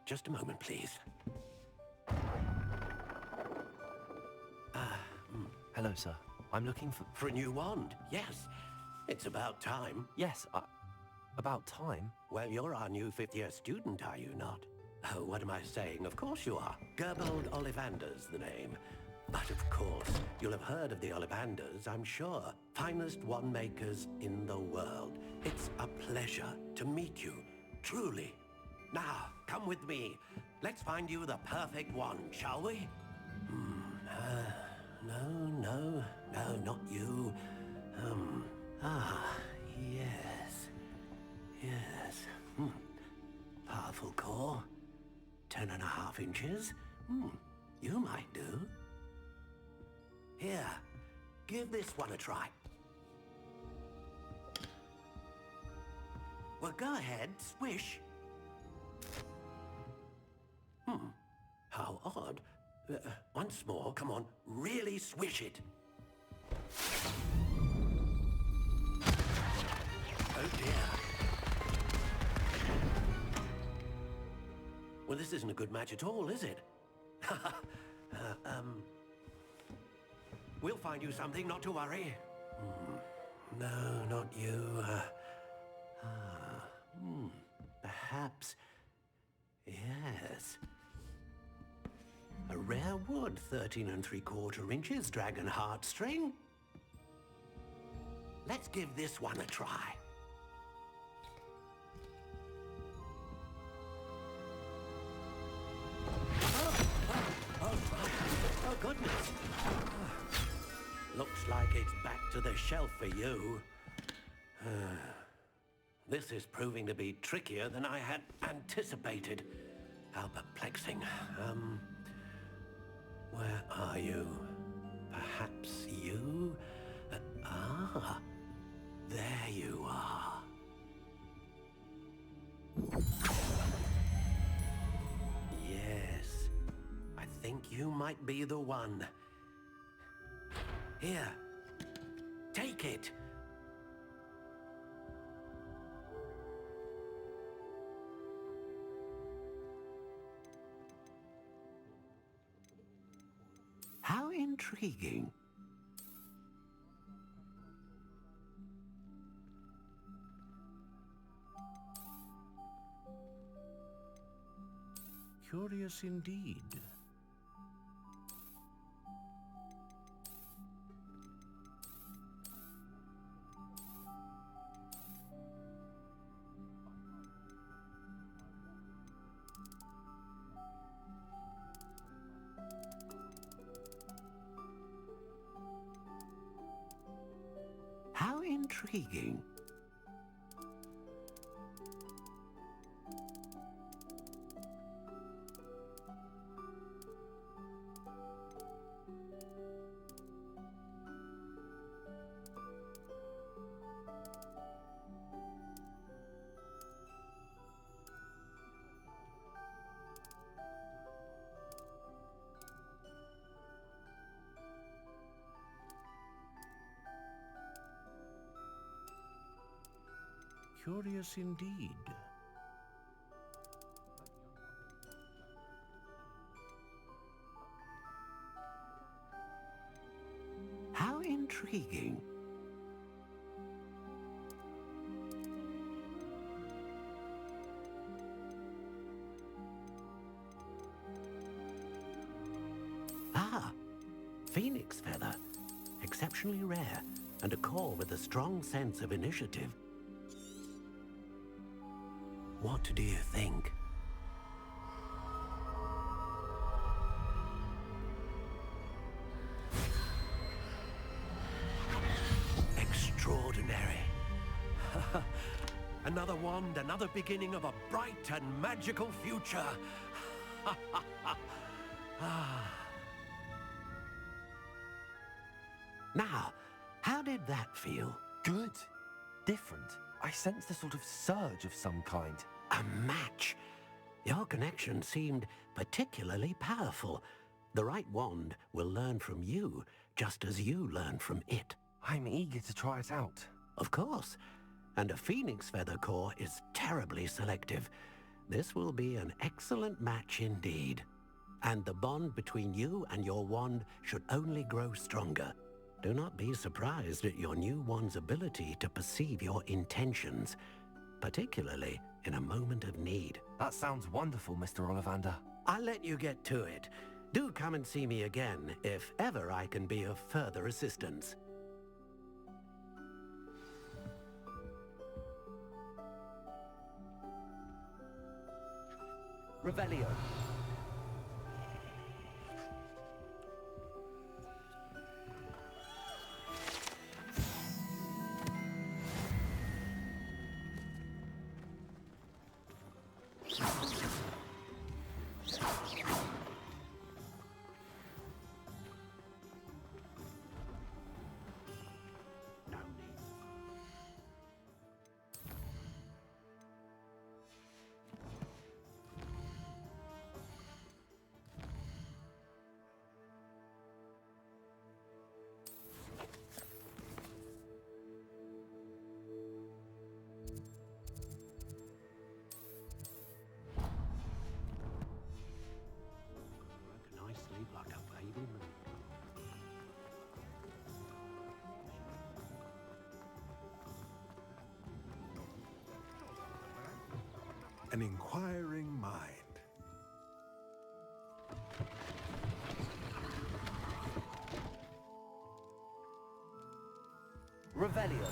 Speaker 13: Just a moment, please.
Speaker 2: Hello, sir. I'm looking for...
Speaker 13: For a new wand, yes. It's about time.
Speaker 2: Yes, about time?
Speaker 13: Well, you're our new fifth-year student, are you not? Oh, what am I saying? Of course you are. Gerbold Ollivander's the name. But of course, you'll have heard of the Ollivanders, I'm sure. Finest wand makers in the world. It's a pleasure to meet you, truly. Now, come with me. Let's find you the perfect wand, shall we? No, not you. Yes. Powerful core. 10.5 inches. You might do. Here, give this one a try. Well, go ahead, swish. How odd. Once more, come on, really swish it. Oh dear. Well, this isn't a good match at all, is it? We'll find you something, not to worry. No, not you. Perhaps... Yes. A rare wood, 13 3/4 inches, dragon heartstring. Let's give this one a try. Oh, goodness. Looks like it's back to the shelf for you. This is proving to be trickier than I had anticipated. How perplexing. Where are you? Perhaps you? There you are. Yes, I think you might be the one. Here, take it. How intriguing. Curious indeed. How intriguing. Curious indeed. How intriguing. Phoenix feather. Exceptionally rare, and a core with a strong sense of initiative. What do you think? Extraordinary. Another wand, another beginning of a bright and magical future. Now, how did that feel?
Speaker 2: Good. Different. I sensed a sort of surge of some kind.
Speaker 13: A match. Your connection seemed particularly powerful. The right wand will learn from you, just as you learn from it.
Speaker 2: I'm eager to try it out.
Speaker 13: Of course. And a phoenix feather core is terribly selective. This will be an excellent match indeed. And the bond between you and your wand should only grow stronger. Do not be surprised at your new wand's ability to perceive your intentions, particularly in a moment of need.
Speaker 2: That sounds wonderful, Mr. Ollivander.
Speaker 13: I'll let you get to it. Do come and see me again if ever I can be of further assistance.
Speaker 7: Revelio.
Speaker 13: Like a baby moon.
Speaker 12: An inquiring mind.
Speaker 7: Revelio.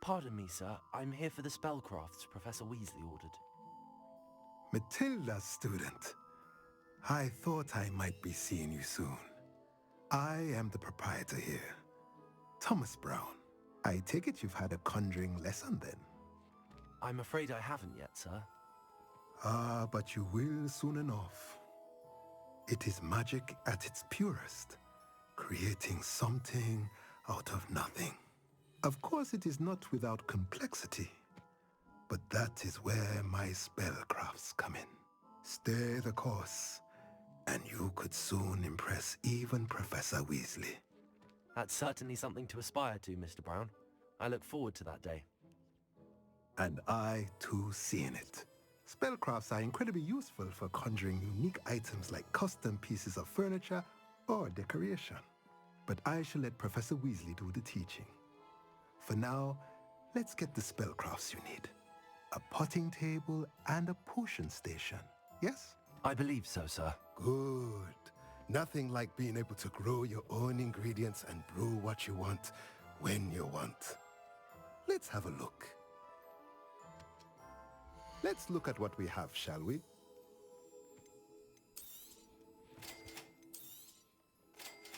Speaker 2: Pardon me, sir. I'm here for the spellcrafts Professor Weasley ordered.
Speaker 12: Matilda's student. I thought I might be seeing you soon. I am the proprietor here, Thomas Brown. I take it you've had a conjuring lesson then?
Speaker 2: I'm afraid I haven't yet, sir.
Speaker 12: Ah, but you will soon enough. It is magic at its purest, creating something out of nothing. Of course, it is not without complexity, but that is where my spellcrafts come in. Stay the course, and you could soon impress even Professor Weasley.
Speaker 2: That's certainly something to aspire to, Mr. Brown. I look forward to that day.
Speaker 12: And I, too, seeing it. Spellcrafts are incredibly useful for conjuring unique items like custom pieces of furniture or decoration. But I shall let Professor Weasley do the teaching. For now, let's get the spellcrafts you need. A potting table and a potion station, yes?
Speaker 2: I believe so, sir.
Speaker 12: Good. Nothing like being able to grow your own ingredients and brew what you want when you want. Let's have a look. Let's look at what we have, shall we?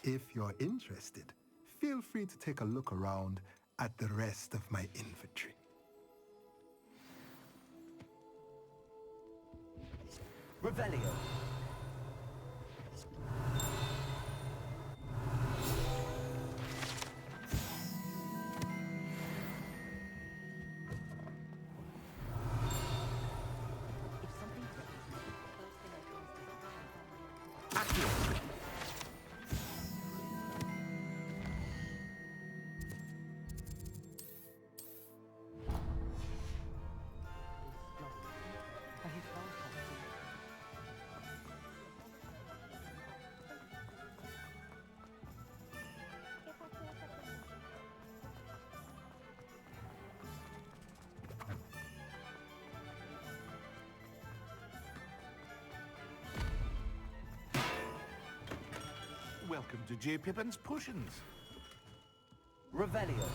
Speaker 12: If you're interested, feel free to take a look around at the rest of my inventory.
Speaker 7: Revelio.
Speaker 12: Welcome to J. Pippin's Potions.
Speaker 7: Revelio.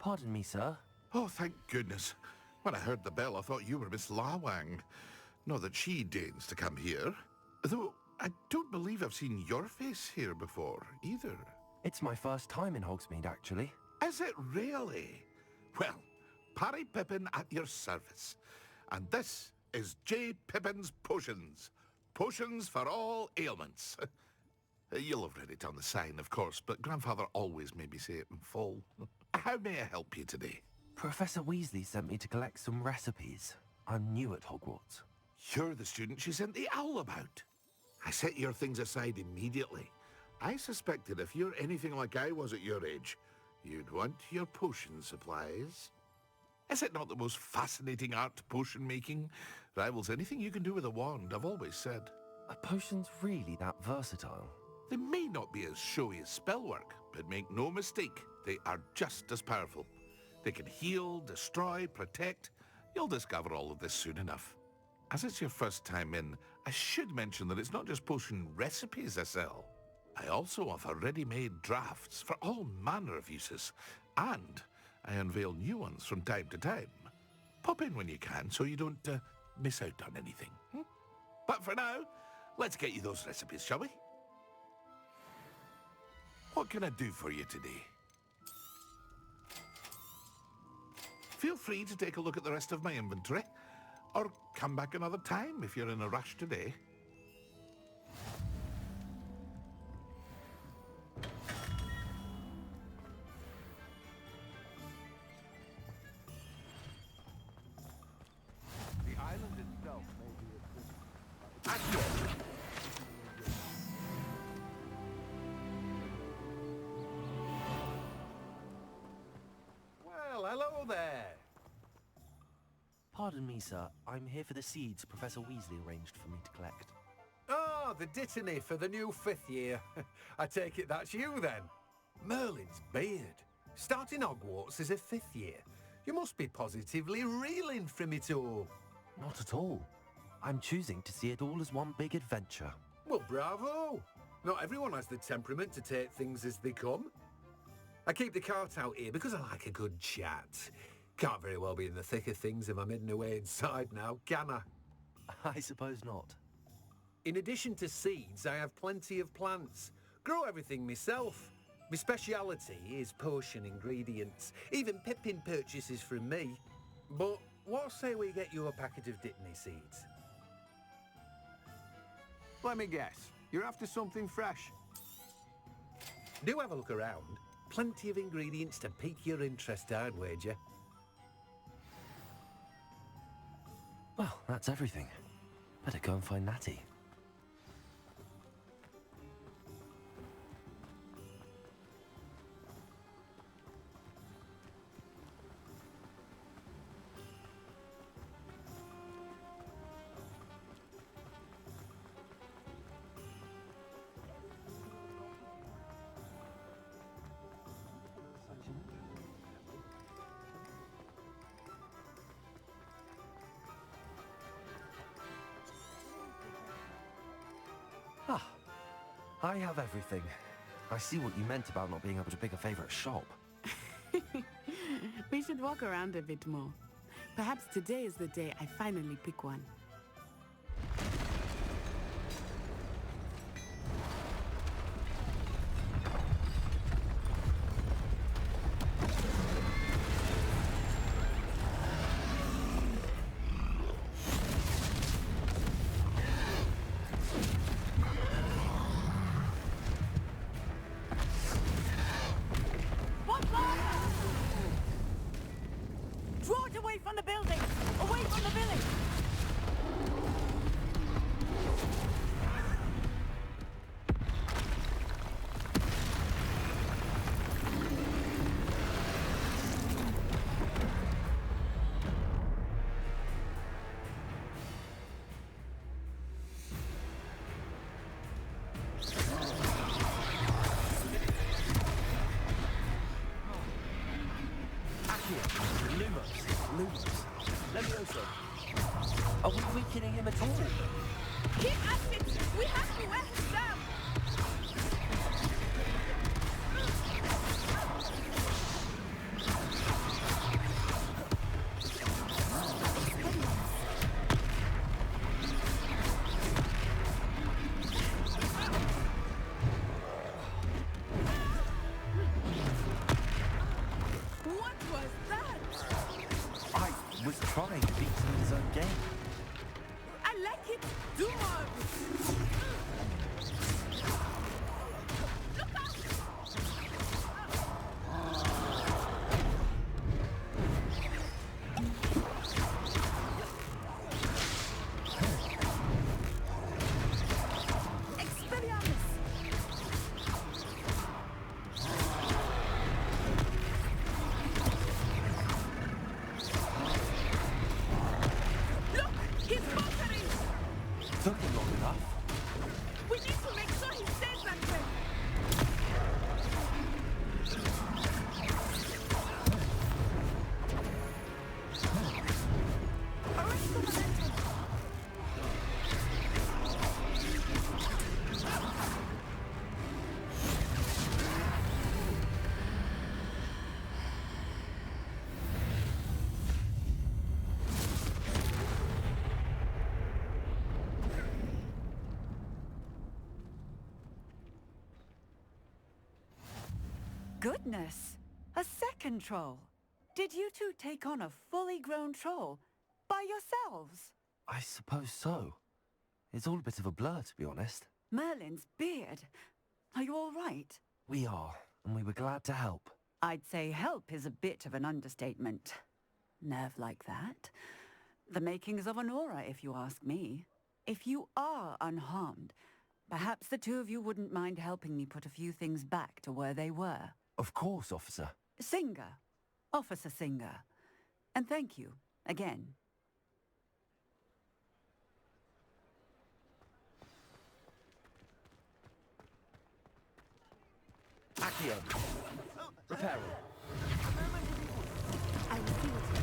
Speaker 2: Pardon me, sir.
Speaker 18: Oh, thank goodness. When I heard the bell, I thought you were Miss Lawang. Not that she deigns to come here. Though, I don't believe I've seen your face here before, either.
Speaker 2: It's my first time in Hogsmeade, actually.
Speaker 18: Is it really? Well, Parry Pippin at your service. And this is J. Pippin's Potions. Potions for all ailments. You'll have read it on the sign, of course, but Grandfather always made me say it in full. How may I help you today?
Speaker 2: Professor Weasley sent me to collect some recipes. I'm new at Hogwarts.
Speaker 18: You're the student she sent the owl about. I set your things aside immediately. I suspected if you're anything like I was at your age, you'd want your potion supplies. Is it not the most fascinating art, potion making? Rivals anything you can do with a wand, I've always said.
Speaker 2: Are potions really that versatile?
Speaker 18: They may not be as showy as spellwork, but make no mistake, they are just as powerful. They can heal, destroy, protect. You'll discover all of this soon enough. As it's your first time in, I should mention that it's not just potion recipes I sell. I also offer ready-made drafts for all manner of uses, and I unveil new ones from time to time. Pop in when you can so you don't miss out on anything. But for now, let's get you those recipes, shall we? What can I do for you today? Feel free to take a look at the rest of my inventory, or come back another time if you're in a rush today.
Speaker 3: The island itself may be
Speaker 13: Well, hello there.
Speaker 2: Pardon me, sir. I'm here for the seeds Professor Weasley arranged for me to collect.
Speaker 3: Oh, the dittany for the new 5th year. I take it that's you then. Merlin's beard. Starting Hogwarts as a 5th year. You must be positively reeling from it all.
Speaker 2: Not at all. I'm choosing to see it all as one big adventure.
Speaker 3: Well, bravo. Not everyone has the temperament to take things as they come. I keep the cart out here because I like a good chat. Can't very well be in the thick of things if I'm hidden away inside now, can I?
Speaker 2: I suppose not.
Speaker 3: In addition to seeds, I have plenty of plants. Grow everything myself. My speciality is potion ingredients. Even Pippin purchases from me. But what say we get you a packet of Dittany seeds? Let me guess. You're after something fresh. Do have a look around. Plenty of ingredients to pique your interest, I'd wager.
Speaker 2: Well, that's everything. Better go and find Natty. Ah, I have everything. I see what you meant about not being able to pick a favorite shop.
Speaker 11: We should walk around a bit more. Perhaps today is the day I finally pick one.
Speaker 16: Draw it away from the building! Away from the village!
Speaker 2: Lumos. Levioso. Are we weakening him at all?
Speaker 16: Keep at it! We have to wear him down!
Speaker 2: trying to beat him in his own game.
Speaker 11: I like it. Do more.
Speaker 2: Took him long enough.
Speaker 11: We need to make sure he stays that way. Arrest the momentum.
Speaker 19: Goodness! A second troll! Did you two take on a fully grown troll by yourselves?
Speaker 2: I suppose so. It's all a bit of a blur, to be honest.
Speaker 19: Merlin's beard. Are you all right?
Speaker 2: We are, and we were glad to help.
Speaker 19: I'd say help is a bit of an understatement. Nerve like that. The makings of an aura, if you ask me. If you are unharmed, perhaps the two of you wouldn't mind helping me put a few things back to where they were.
Speaker 2: Of course, officer.
Speaker 19: Singer. Officer Singer. And thank you, again.
Speaker 2: Accio. Reparo.
Speaker 4: I will see what you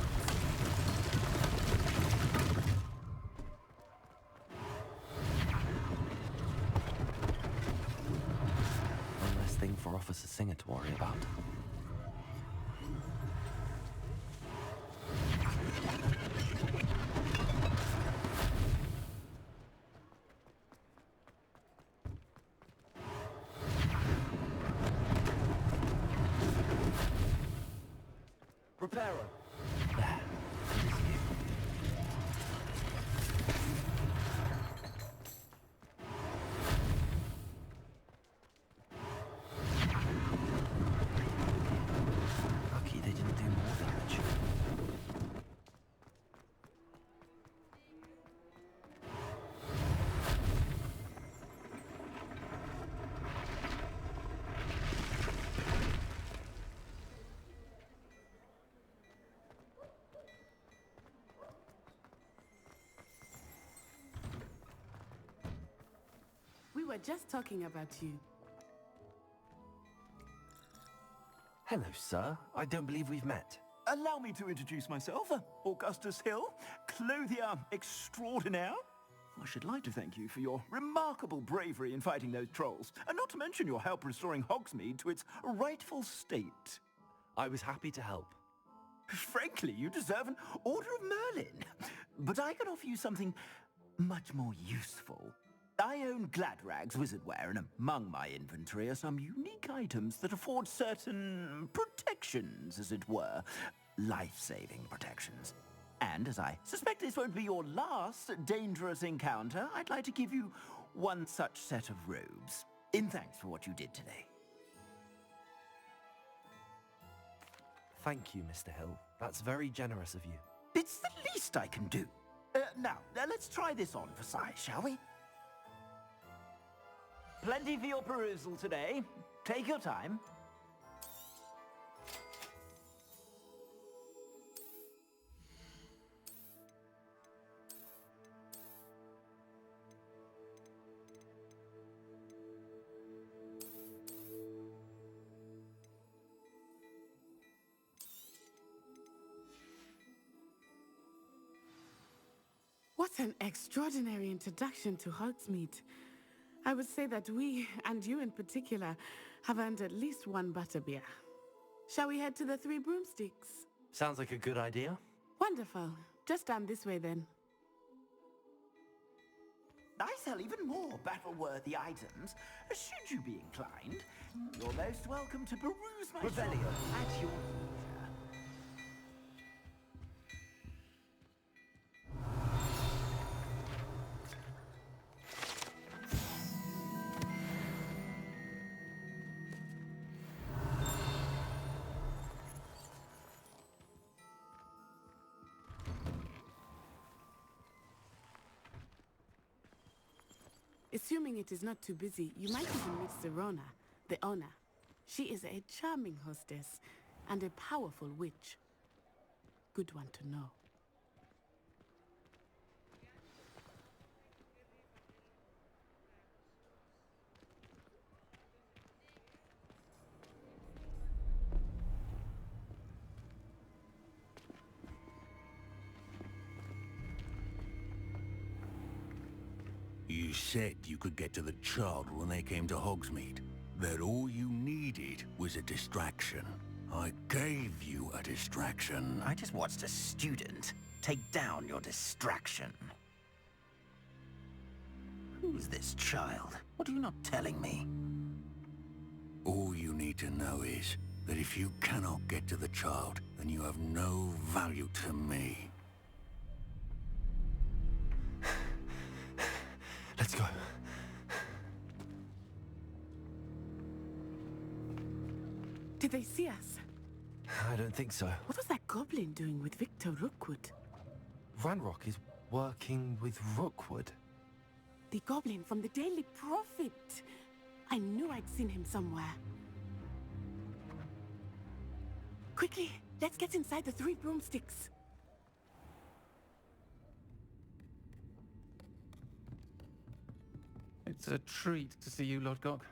Speaker 2: One less thing for Officer Singer to worry about. Reparo. Lucky they didn't do more damage.
Speaker 11: We were just talking about you.
Speaker 2: Hello, sir. I don't believe we've met.
Speaker 20: Allow me to introduce myself, Augustus Hill, clothier extraordinaire. I should like to thank you for your remarkable bravery in fighting those trolls, and not to mention your help restoring Hogsmeade to its rightful state.
Speaker 2: I was happy to help.
Speaker 20: Frankly, you deserve an Order of Merlin. But I can offer you something much more useful. I own Gladrag's wizardware, and among my inventory are some unique items that afford certain protections, as it were. Life-saving protections. And as I suspect this won't be your last dangerous encounter, I'd like to give you one such set of robes, in thanks for what you did today.
Speaker 2: Thank you, Mr. Hill. That's very generous of you.
Speaker 20: It's the least I can do. Now, let's try this on for size, shall we? Plenty for your perusal today. Take your time.
Speaker 11: What an extraordinary introduction to Hogsmeade. I would say that we, and you in particular, have earned at least one butterbeer. Shall we head to the Three Broomsticks?
Speaker 2: Sounds like a good idea.
Speaker 11: Wonderful. Just down this way then.
Speaker 20: I sell even more battle-worthy items, should you be inclined. You're most welcome to peruse my
Speaker 2: Revelio.
Speaker 20: shop at your leisure.
Speaker 11: Assuming it is not too busy, you might even meet Sirona, the owner. She is a charming hostess and a powerful witch. Good one to know.
Speaker 21: You said you could get to the child when they came to Hogsmeade. That all you needed was a distraction. I gave you a distraction.
Speaker 5: I just watched a student take down your distraction. Who's this child? What are you not telling me?
Speaker 21: All you need to know is that if you cannot get to the child, then you have no value to me.
Speaker 2: Let's go.
Speaker 11: Did they see us?
Speaker 2: I don't think so.
Speaker 11: What was that goblin doing with Victor Rookwood?
Speaker 2: Ranrock is working with Rookwood.
Speaker 11: The goblin from the Daily Prophet. I knew I'd seen him somewhere. Quickly, let's get inside the 3 broomsticks.
Speaker 22: It's a treat to see you, Lodgok.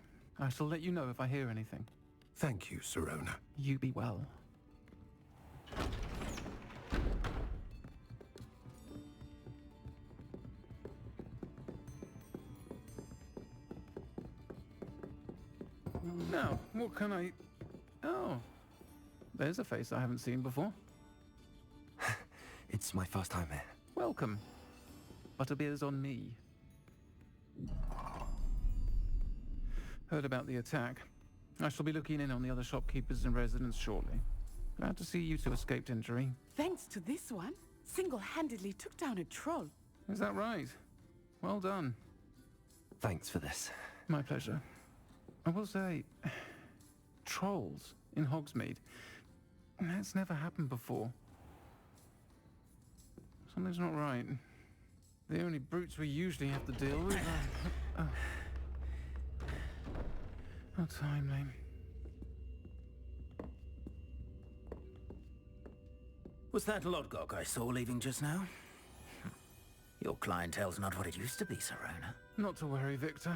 Speaker 22: I shall let you know if I hear anything.
Speaker 12: Thank you, Sirona.
Speaker 22: You be well. Now, what can I... Oh, there's a face I haven't seen before.
Speaker 2: It's my first time here.
Speaker 22: Welcome. Butterbeer's on me. Heard about the attack. I shall be looking in on the other shopkeepers and residents shortly. Glad to see you two escaped injury.
Speaker 11: Thanks to this one, single-handedly took down a troll.
Speaker 22: Is that right? Well done.
Speaker 2: Thanks for this.
Speaker 22: My pleasure. I will say, trolls in Hogsmeade. That's never happened before. Something's not right. The only brutes we usually have to deal with are... How timely.
Speaker 5: Was that Lodgok I saw leaving just now? Your clientele's not what it used to be, Sirona.
Speaker 22: Not to worry, Victor.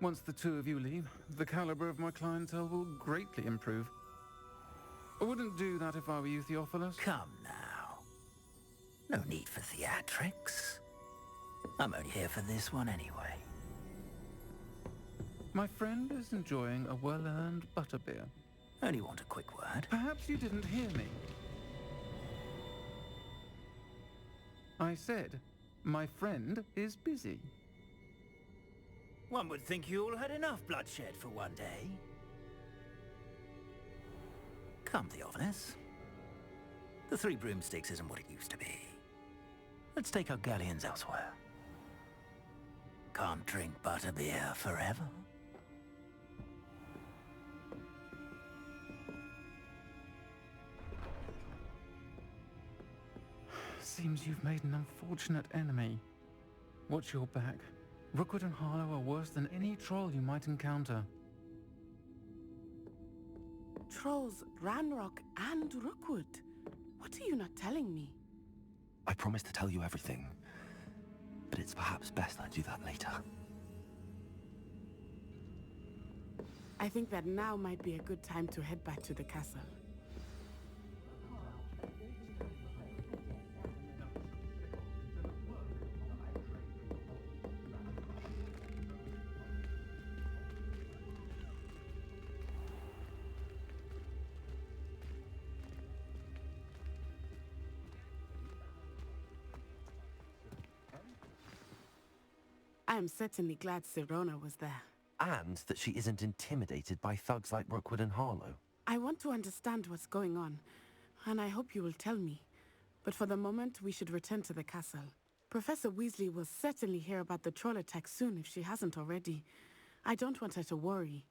Speaker 22: Once the two of you leave, the caliber of my clientele will greatly improve. I wouldn't do that if I were you, Theophilus.
Speaker 5: Come now. No need for theatrics. I'm only here for this one anyway.
Speaker 22: My friend is enjoying a well-earned butterbeer.
Speaker 5: Only want a quick word.
Speaker 22: Perhaps you didn't hear me. I said, my friend is busy.
Speaker 5: One would think you all had enough bloodshed for one day. Come, Theophilus. The 3 broomsticks isn't what it used to be. Let's take our galleons elsewhere. Can't drink butterbeer forever.
Speaker 22: Seems you've made an unfortunate enemy. Watch your back. Rookwood and Harlow are worse than any troll you might encounter.
Speaker 11: Trolls, Ranrock, and Rookwood. What are you not telling me?
Speaker 2: I promised to tell you everything, but it's perhaps best I do that later.
Speaker 11: I think that now might be a good time to head back to the castle. I am certainly glad Sirona was there.
Speaker 2: And that she isn't intimidated by thugs like Rookwood and Harlow.
Speaker 11: I want to understand what's going on, and I hope you will tell me. But for the moment, we should return to the castle. Professor Weasley will certainly hear about the troll attack soon if she hasn't already. I don't want her to worry.